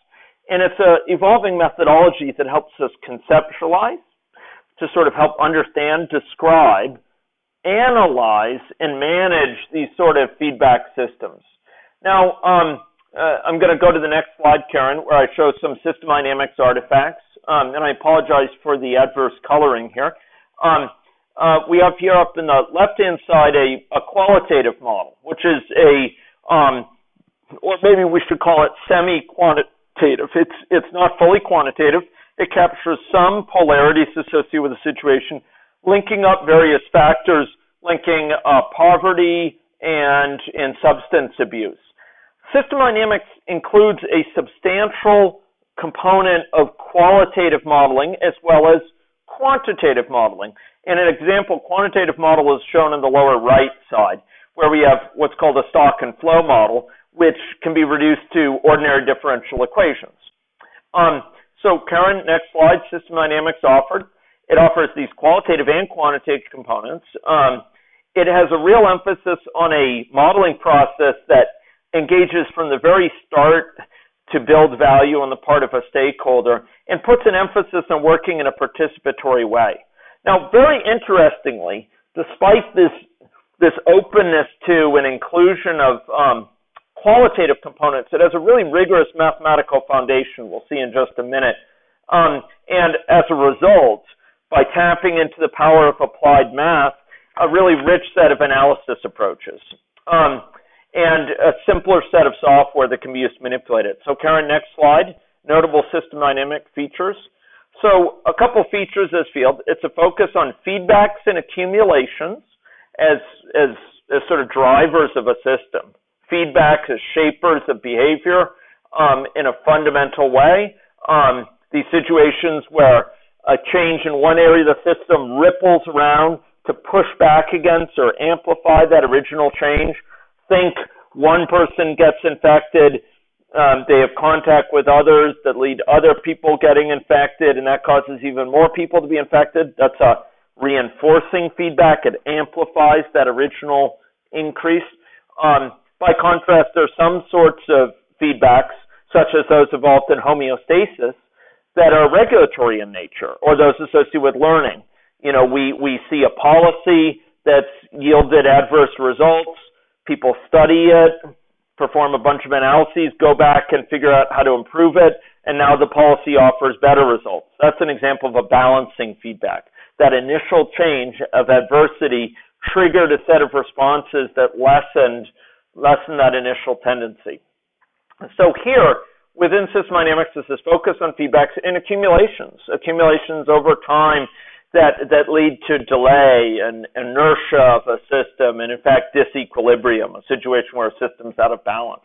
Speaker 1: And it's an evolving methodology that helps us conceptualize, to sort of help understand, describe, analyze, and manage these sort of feedback systems. Now, I'm going to go to the next slide, Karen, where I show some system dynamics artifacts. And I apologize for the adverse coloring here. We have here up in the left-hand side a qualitative model, which is or maybe we should call it semi-quantitative. It's not fully quantitative. It captures some polarities associated with the situation, linking up various factors, linking poverty and substance abuse. System dynamics includes a substantial component of qualitative modeling as well as quantitative modeling. And an example quantitative model is shown in the lower right side, where we have what's called a stock and flow model, which can be reduced to ordinary differential equations. So, Karen, next slide, system dynamics offered. It offers these qualitative and quantitative components. It has a real emphasis on a modeling process that engages from the very start to build value on the part of a stakeholder and puts an emphasis on working in a participatory way. Now, very interestingly, despite this openness to an inclusion of qualitative components, it has a really rigorous mathematical foundation we'll see in just a minute. And as a result, by tapping into the power of applied math, a really rich set of analysis approaches, and a simpler set of software that can be used to manipulate it. So Karen, next slide, notable system dynamic features. So a couple features of this field. It's a focus on feedbacks and accumulations as sort of drivers of a system. Feedbacks as shapers of behavior in a fundamental way. These situations where a change in one area of the system ripples around to push back against or amplify that original change. Think one person gets infected, they have contact with others that lead other people getting infected, and that causes even more people to be infected. That's a reinforcing feedback. It amplifies that original increase. By contrast, there are some sorts of feedbacks, such as those involved in homeostasis, that are regulatory in nature, or those associated with learning. You know, we see a policy that's yielded adverse results, people study it, perform a bunch of analyses, go back and figure out how to improve it, and now the policy offers better results. That's an example of a balancing feedback. That initial change of adversity triggered a set of responses that lessened that initial tendency. So here, within system dynamics, is this focus on feedbacks and accumulations over time that lead to delay and inertia of a system, and in fact disequilibrium, a situation where a system's out of balance.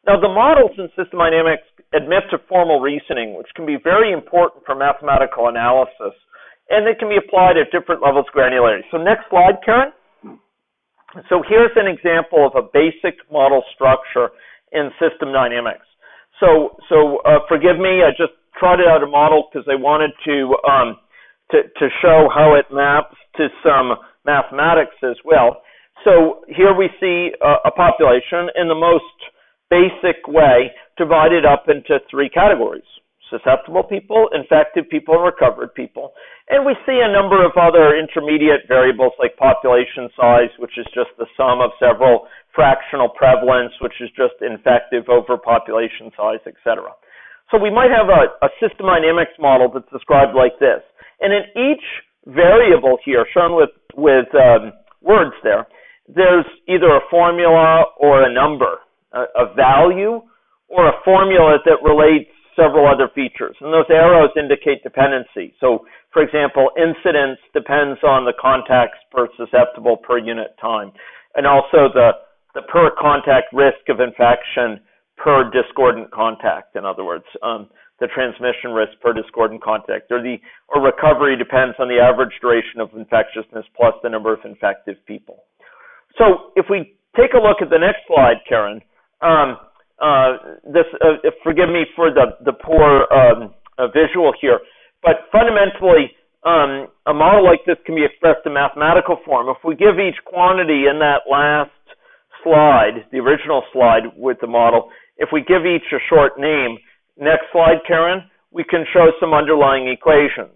Speaker 1: Now, the models in system dynamics admit to formal reasoning, which can be very important for mathematical analysis, and they can be applied at different levels of granularity. So next slide, Karen. So here's an example of a basic model structure in system dynamics. So forgive me, I just trotted out a model because I wanted to show how it maps to some mathematics as well. So here we see a population in the most basic way divided up into three categories: susceptible people, infected people, and recovered people. And we see a number of other intermediate variables like population size, which is just the sum of several, fractional prevalence, which is just infective over population size, etc. So we might have a system dynamics model that's described like this. And in each variable here, shown with words there, there's either a formula or a number, a value, or a formula that relates several other features. And those arrows indicate dependency. So, for example, incidence depends on the contacts per susceptible per unit time, and also the per contact risk of infection per discordant contact. In other words, the transmission risk per discordant contact, or recovery depends on the average duration of infectiousness plus the number of infective people. So if we take a look at the next slide, Karen, forgive me for the poor visual here, but fundamentally, a model like this can be expressed in mathematical form. If we give each quantity in that last slide, the original slide with the model, if we give each a short name, next slide, Karen, we can show some underlying equations.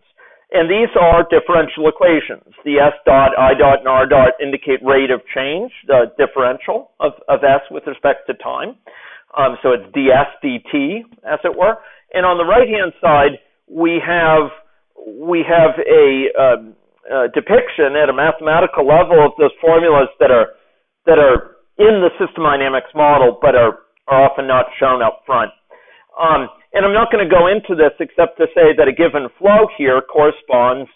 Speaker 1: And these are differential equations. The S dot, I dot, and R dot indicate rate of change, the differential of S with respect to time. So it's ds dt, as it were. And on the right-hand side, we have a depiction at a mathematical level of those formulas that are in the system dynamics model, but are often not shown up front. And I'm not going to go into this except to say that a given flow here corresponds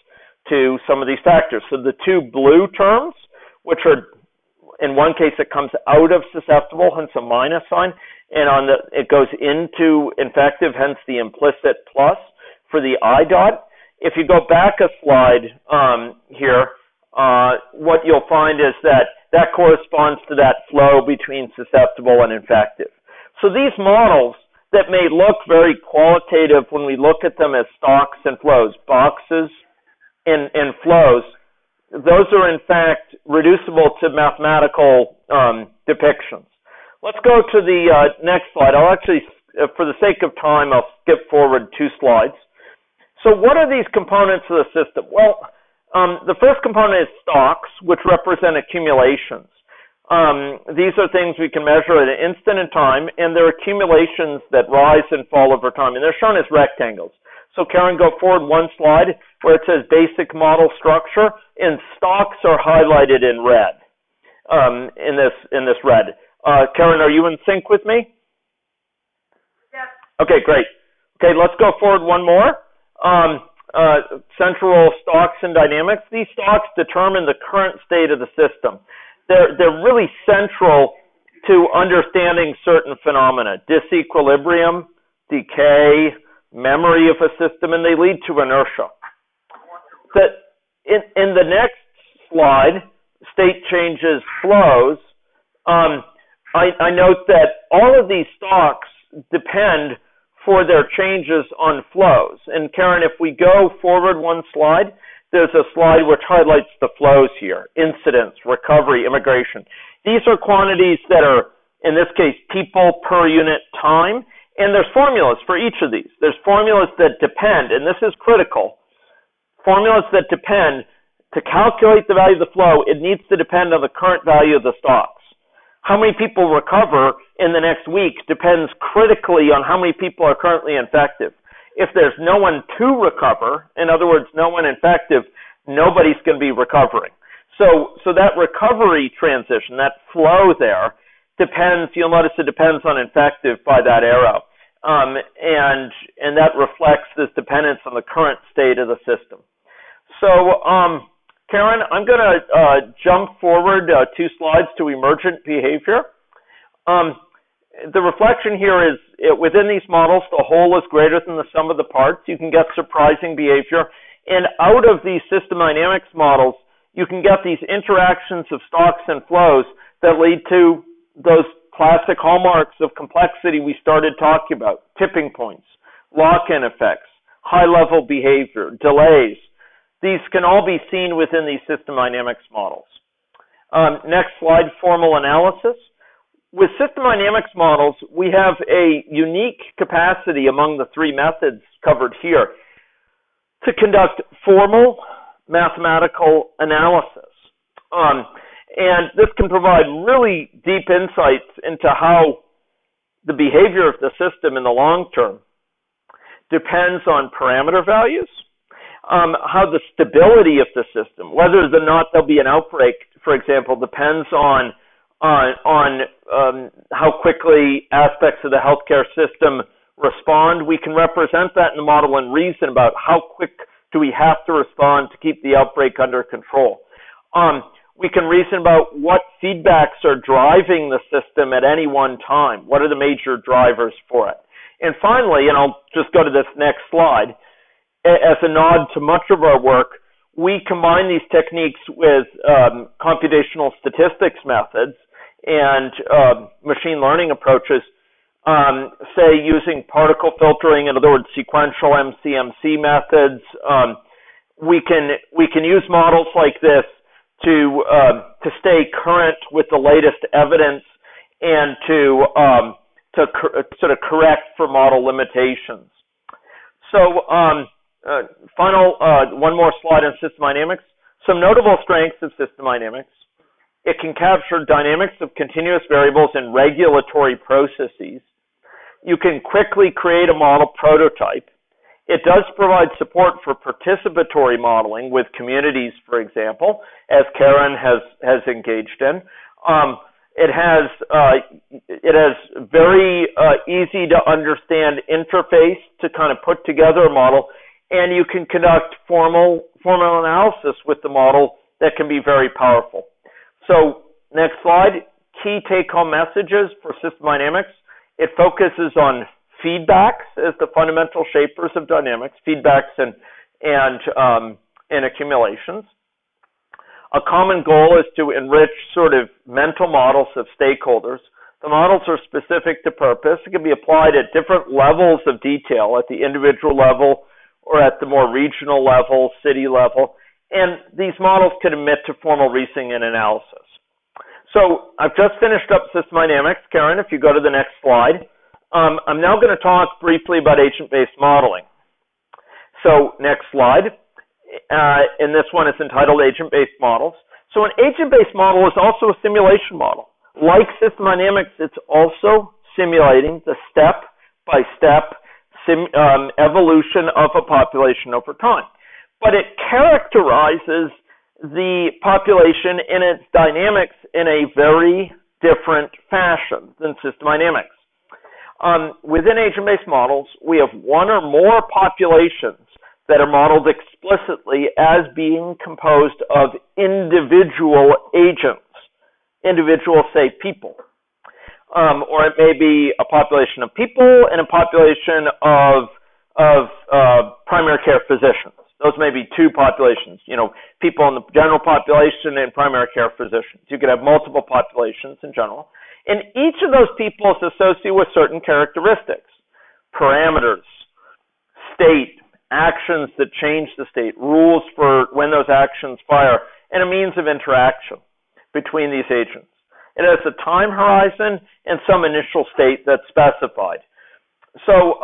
Speaker 1: to some of these factors. So the two blue terms, which are, in one case, it comes out of susceptible, hence a minus sign, and it goes into infective, hence the implicit plus for the I dot. If you go back a slide here, what you'll find is that corresponds to that flow between susceptible and infective. So these models that may look very qualitative when we look at them as stocks and flows, boxes and flows, those are in fact reducible to mathematical depictions. Let's go to the next slide. I'll actually, for the sake of time, I'll skip forward 2 slides. So what are these components of the system? Well, The first component is stocks, which represent accumulations. These are things we can measure at an instant in time, and they're accumulations that rise and fall over time, and they're shown as rectangles. So Karen, go forward one slide where it says basic model structure, and stocks are highlighted in red. In this red. Karen, are you in sync with me?
Speaker 2: Yes.
Speaker 1: Okay, great. Okay, let's go forward one more. Central stocks and dynamics. These stocks determine the current state of the system. They're really central to understanding certain phenomena: disequilibrium, decay, memory of a system, and they lead to inertia. In the next slide, state changes, flows, I note that all of these stocks depend for their changes on flows. And Karen, if we go forward one slide, there's a slide which highlights the flows here: incidence, recovery, immigration. These are quantities that are, in this case, people per unit time, and there's formulas for each of these. There's formulas that depend, and this is critical, formulas that depend. To calculate the value of the flow, it needs to depend on the current value of the stocks. How many people recover in the next week depends critically on how many people are currently infected. If there's no one to recover, in other words, no one infected, nobody's going to be recovering. So that recovery transition, that flow there, depends, you'll notice it depends on infective by that arrow. And that reflects this dependence on the current state of the system. So, Karen, I'm going to jump forward 2 slides to emergent behavior. The reflection here is, within these models, the whole is greater than the sum of the parts. You can get surprising behavior. And out of these system dynamics models, you can get these interactions of stocks and flows that lead to those classic hallmarks of complexity we started talking about: tipping points, lock-in effects, high-level behavior, delays. These can all be seen within these system dynamics models. Next slide, formal analysis. With system dynamics models, we have a unique capacity among the 3 methods covered here to conduct formal mathematical analysis. And this can provide really deep insights into how the behavior of the system in the long term depends on parameter values, how the stability of the system, whether or not there'll be an outbreak, for example, depends on how quickly aspects of the healthcare system respond. We can represent that in the model and reason about how quick do we have to respond to keep the outbreak under control. We can reason about what feedbacks are driving the system at any one time. What are the major drivers for it? And finally, and I'll just go to this next slide, as a nod to much of our work, we combine these techniques with computational statistics methods and machine learning approaches, say using particle filtering, in other words, sequential MCMC methods. We can use models like this to stay current with the latest evidence and to sort of correct for model limitations. So one more slide on system dynamics. Some notable strengths of system dynamics. It can capture dynamics of continuous variables in regulatory processes. You can quickly create a model prototype. It does provide support for participatory modeling with communities, for example, as Karen has engaged in. It has very easy to understand interface to kind of put together a model, and you can conduct formal analysis with the model that can be very powerful. So next slide, key take-home messages for system dynamics. It focuses on feedbacks as the fundamental shapers of dynamics, feedbacks and accumulations. A common goal is to enrich sort of mental models of stakeholders. The models are specific to purpose. It can be applied at different levels of detail, at the individual level or at the more regional level, city level. And these models can admit to formal reasoning and analysis. So I've just finished up system dynamics. Karen, if you go to the next slide. I'm now going to talk briefly about agent-based modeling. So next slide. and this one is entitled Agent-Based Models. So an agent-based model is also a simulation model. Like system dynamics, it's also simulating the step-by-step evolution of a population over time. But it characterizes the population in its dynamics in a very different fashion than system dynamics. Within agent-based models, we have one or more populations that are modeled explicitly as being composed of individual agents, individual, say, people. Or it may be a population of people and a population of primary care physicians. Those may be two populations, people in the general population and primary care physicians. You could have multiple populations in general. And each of those people is associated with certain characteristics, parameters, state, actions that change the state, rules for when those actions fire, and a means of interaction between these agents. It has a time horizon and some initial state that's specified. So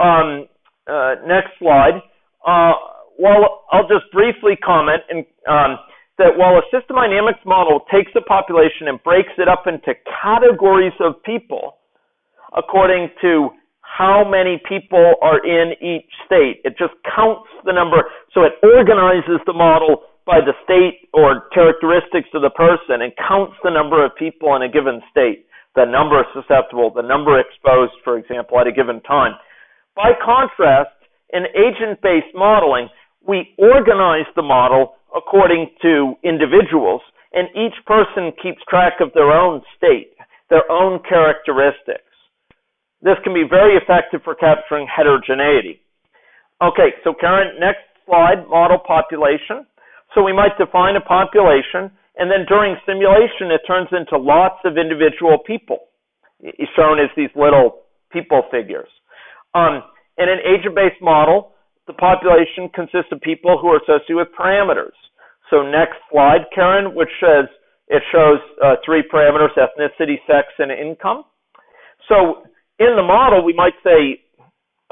Speaker 1: next slide. Well, I'll just briefly comment that while a system dynamics model takes a population and breaks it up into categories of people according to how many people are in each state, it just counts the number. So it organizes the model by the state or characteristics of the person and counts the number of people in a given state, the number susceptible, the number exposed, for example, at a given time. By contrast, in agent-based modeling, we organize the model according to individuals, and each person keeps track of their own state, their own characteristics. This can be very effective for capturing heterogeneity. Okay, so Karen, next slide, model population. So we might define a population, and then during simulation, it turns into lots of individual people, shown as these little people figures. In an agent-based model, the population consists of people who are associated with parameters. So next slide, Karen, which says it shows three parameters: ethnicity, sex, and income. So in the model, we might say,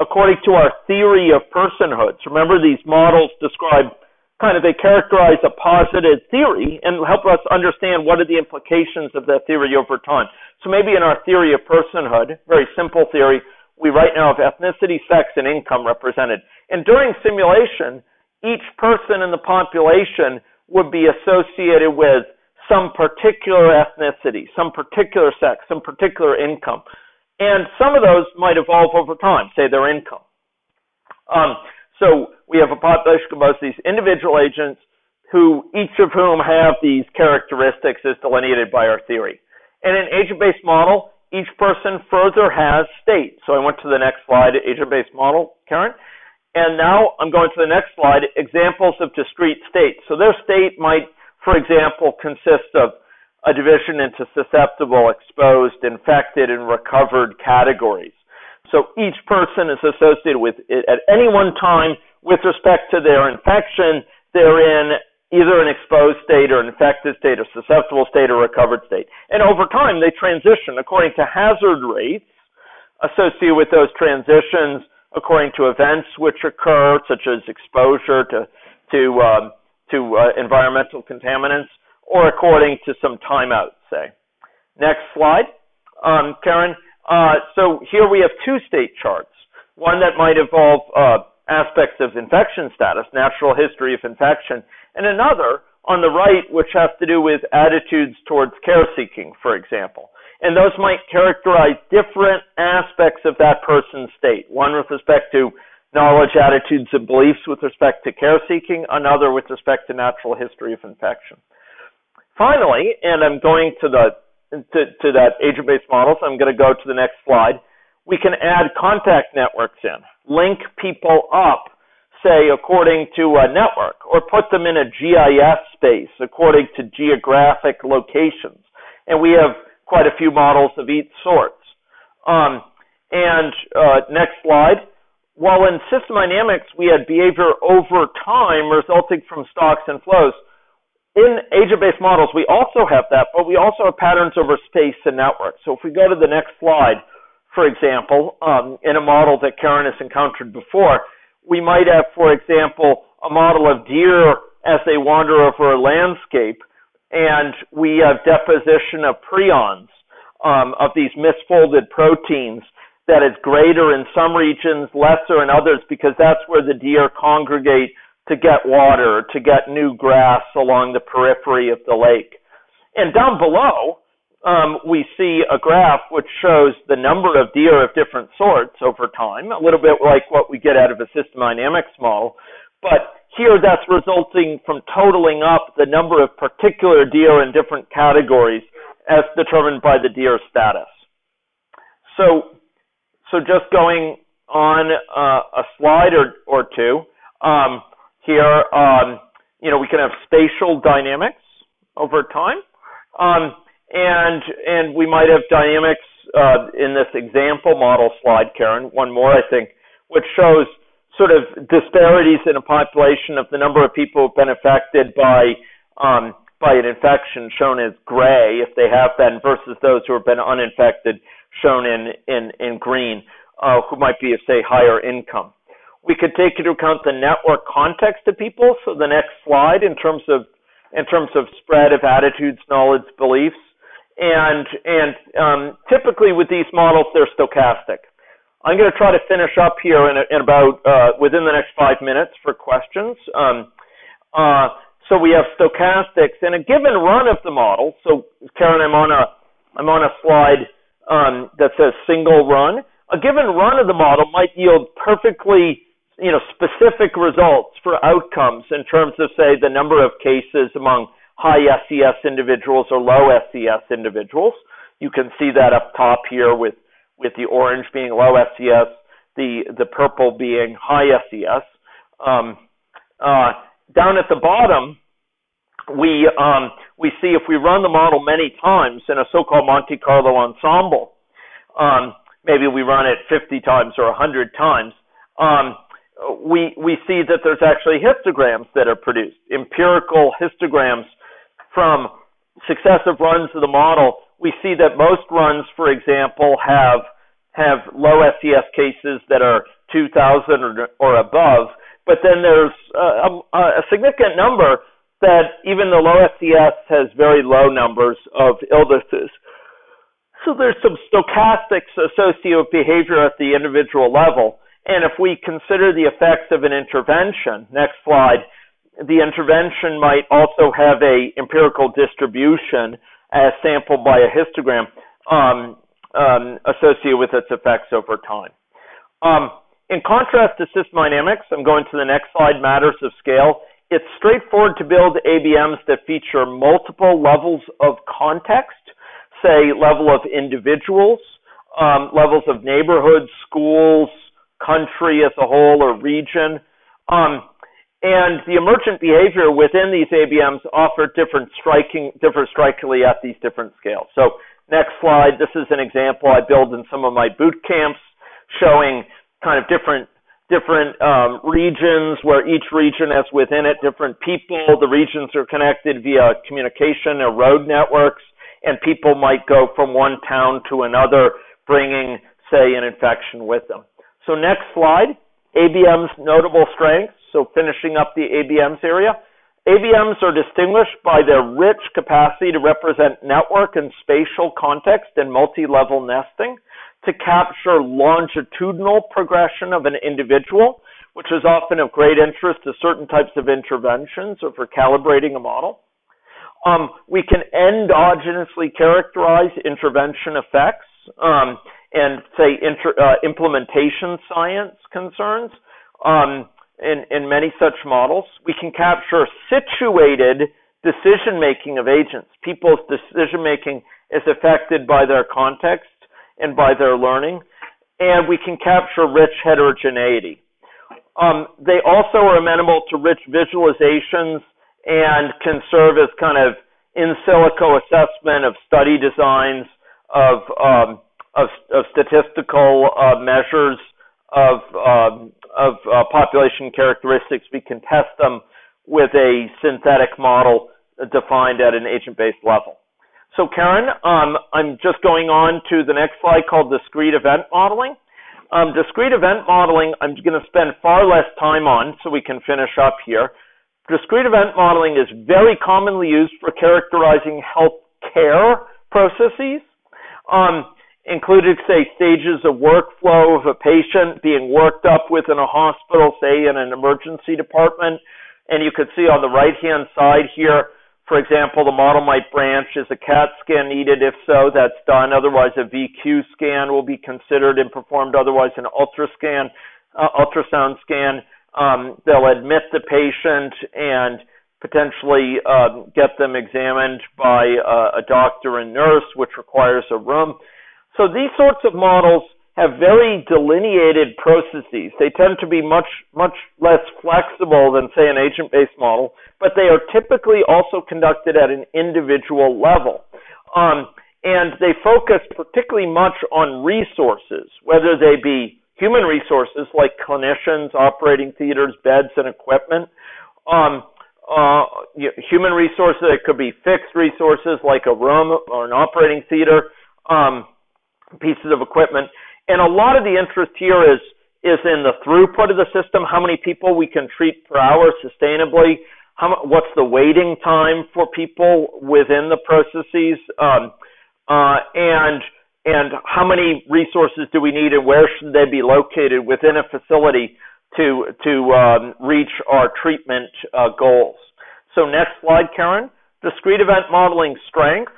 Speaker 1: according to our theory of personhoods, remember these models describe they characterize a posited theory and help us understand what are the implications of that theory over time. So maybe in our theory of personhood, very simple theory, we right now have ethnicity, sex, and income represented. And during simulation, each person in the population would be associated with some particular ethnicity, some particular sex, some particular income. And some of those might evolve over time, say their income. So we have a population composed of these individual agents each of whom have these characteristics as delineated by our theory. And in an agent-based model, each person further has state. So I went to the next slide, agent-based model, Karen. And now I'm going to the next slide, examples of discrete states. So their state might, for example, consist of a division into susceptible, exposed, infected, and recovered categories. So each person is associated with it at any one time with respect to their infection. They're in either an exposed state or an infected state or susceptible state or recovered state. And over time, they transition according to hazard rates associated with those transitions, according to events which occur, such as exposure to environmental contaminants, or according to some timeout, say. Next slide, Karen. So here we have two state charts, one that might involve aspects of infection status, natural history of infection, and another on the right which has to do with attitudes towards care seeking, for example. And those might characterize different aspects of that person's state, one with respect to knowledge, attitudes, and beliefs with respect to care seeking, another with respect to natural history of infection. Finally, and I'm going to that agent-based model, so I'm going to go to the next slide, we can add contact networks in, link people up, say, according to a network, or put them in a GIS space according to geographic locations. And we have quite a few models of each sort. Next slide. While in system dynamics, we had behavior over time resulting from stocks and flows, in agent-based models, we also have that, but we also have patterns over space and network. So if we go to the next slide, for example, in a model that Karen has encountered before, we might have, for example, a model of deer as they wander over a landscape, and we have deposition of prions, of these misfolded proteins that is greater in some regions, lesser in others, because that's where the deer congregate to get water, to get new grass along the periphery of the lake. And down below, we see a graph which shows the number of deer of different sorts over time, a little bit like what we get out of a system dynamics model. But here that's resulting from totaling up the number of particular deer in different categories as determined by the deer status. So just going on a slide or two, here, we can have spatial dynamics over time. And we might have dynamics in this example model slide, Karen, one more, I think, which shows sort of disparities in a population of the number of people who've been affected by an infection, shown as gray, if they have been, versus those who have been uninfected, shown in green, who might be of, say, higher income. We could take into account the network context of people. So the next slide, in terms of spread of attitudes, knowledge, beliefs, and typically with these models, they're stochastic. I'm going to try to finish up here in about within the next 5 minutes for questions. So we have stochastics in a given run of the model. So Karen, I'm on a slide that says single run. A given run of the model might yield perfectly, specific results for outcomes in terms of, say, the number of cases among high SES individuals or low SES individuals. You can see that up top here with the orange being low SES, the purple being high SES. Down at the bottom, we see if we run the model many times in a so-called Monte Carlo ensemble, maybe we run it 50 times or 100 times, we see that there's actually histograms that are produced, empirical histograms from successive runs of the model. We see that most runs, for example, have low SES cases that are 2,000 or above, but then there's a significant number that even the low SES has very low numbers of illnesses. So there's some stochastics associated with behavior at the individual level. And if we consider the effects of an intervention, next slide, the intervention might also have a empirical distribution as sampled by a histogram associated with its effects over time. In contrast to system dynamics, I'm going to the next slide, matters of scale. It's straightforward to build ABMs that feature multiple levels of context, say level of individuals, levels of neighborhoods, schools, country as a whole or region. And the emergent behavior within these ABMs differ strikingly at these different scales. So next slide, this is an example I build in some of my boot camps showing kind of different regions where each region has within it different people. The regions are connected via communication or road networks, and people might go from one town to another, bringing, say, an infection with them. So next slide, ABM's notable strengths. So finishing up the ABMs area. ABMs are distinguished by their rich capacity to represent network and spatial context and multi-level nesting, to capture longitudinal progression of an individual, which is often of great interest to certain types of interventions or for calibrating a model. We can endogenously characterize intervention effects and say implementation science concerns in many such models. We can capture situated decision-making of agents. People's decision-making is affected by their context and by their learning, and we can capture rich heterogeneity. They also are amenable to rich visualizations and can serve as kind of in silico assessment of study designs, of statistical measures, of population characteristics. We can test them with a synthetic model defined at an agent-based level. So Karen, I'm just going on to the next slide called discrete event modeling. Discrete event modeling, I'm going to spend far less time on, so we can finish up here. Discrete event modeling is very commonly used for characterizing healthcare processes, including, say, stages of workflow of a patient being worked up within a hospital, say, in an emergency department. And you could see on the right-hand side here, for example, the model might branch. Is a CAT scan needed? If so, that's done. Otherwise, a VQ scan will be considered and performed. Otherwise, an ultrasound scan. They'll admit the patient and potentially get them examined by a doctor and nurse, which requires a room. So these sorts of models have very delineated processes. They tend to be much less flexible than, say, an agent-based model, but they are typically also conducted at an individual level. And they focus particularly much on resources, whether they be human resources like clinicians, operating theaters, beds, and equipment. Human resources, it could be fixed resources like a room or an operating theater, pieces of equipment. And a lot of the interest here is in the throughput of the system, how many people we can treat per hour sustainably, what's the waiting time for people within the processes, and how many resources do we need and where should they be located within a facility to reach our treatment goals. So next slide, Karen. Discrete event modeling strengths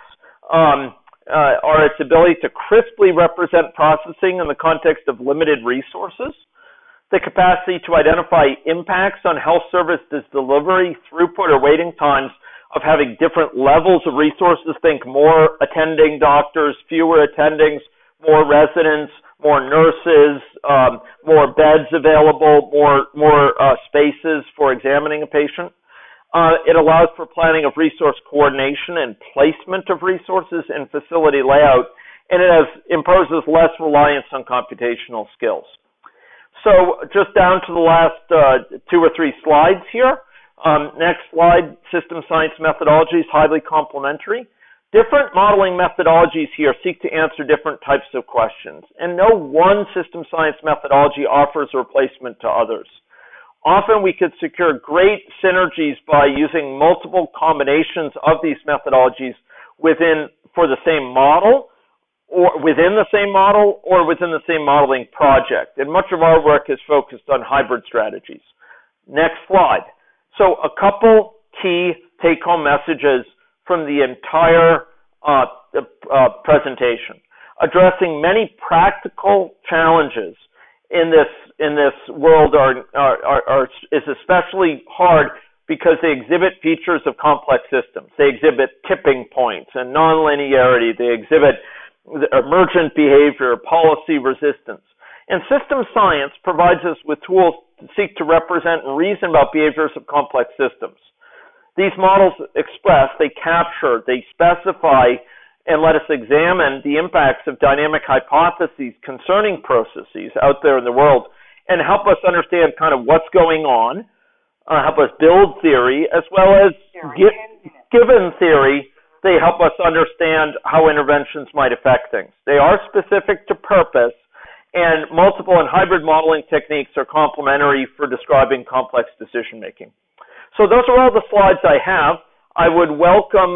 Speaker 1: are its ability to crisply represent processing in the context of limited resources, the capacity to identify impacts on health services delivery, throughput, or waiting times of having different levels of resources. Think more attending doctors, fewer attendings, more residents, more nurses, more beds available, more spaces for examining a patient. It allows for planning of resource coordination and placement of resources and facility layout, and it imposes less reliance on computational skills. So just down to the last 2 or 3 slides here. Next slide, system science methodologies, highly complementary. Different modeling methodologies here seek to answer different types of questions, and no one system science methodology offers a replacement to others. Often we could secure great synergies by using multiple combinations of these methodologies for the same model, or within the same model, or within the same modeling project. And much of our work is focused on hybrid strategies. Next slide. So a couple key take-home messages from the entire presentation. Addressing many practical challenges in this world is especially hard because they exhibit features of complex systems. They exhibit tipping points and nonlinearity. They exhibit emergent behavior, policy resistance. And system science provides us with tools to seek to represent and reason about behaviors of complex systems. These models express, they capture, they specify, and let us examine the impacts of dynamic hypotheses concerning processes out there in the world and help us understand kind of what's going on, help us build theory, as well as given theory, they help us understand how interventions might affect things. They are specific to purpose, and multiple and hybrid modeling techniques are complementary for describing complex decision-making. So those are all the slides I have. I would welcome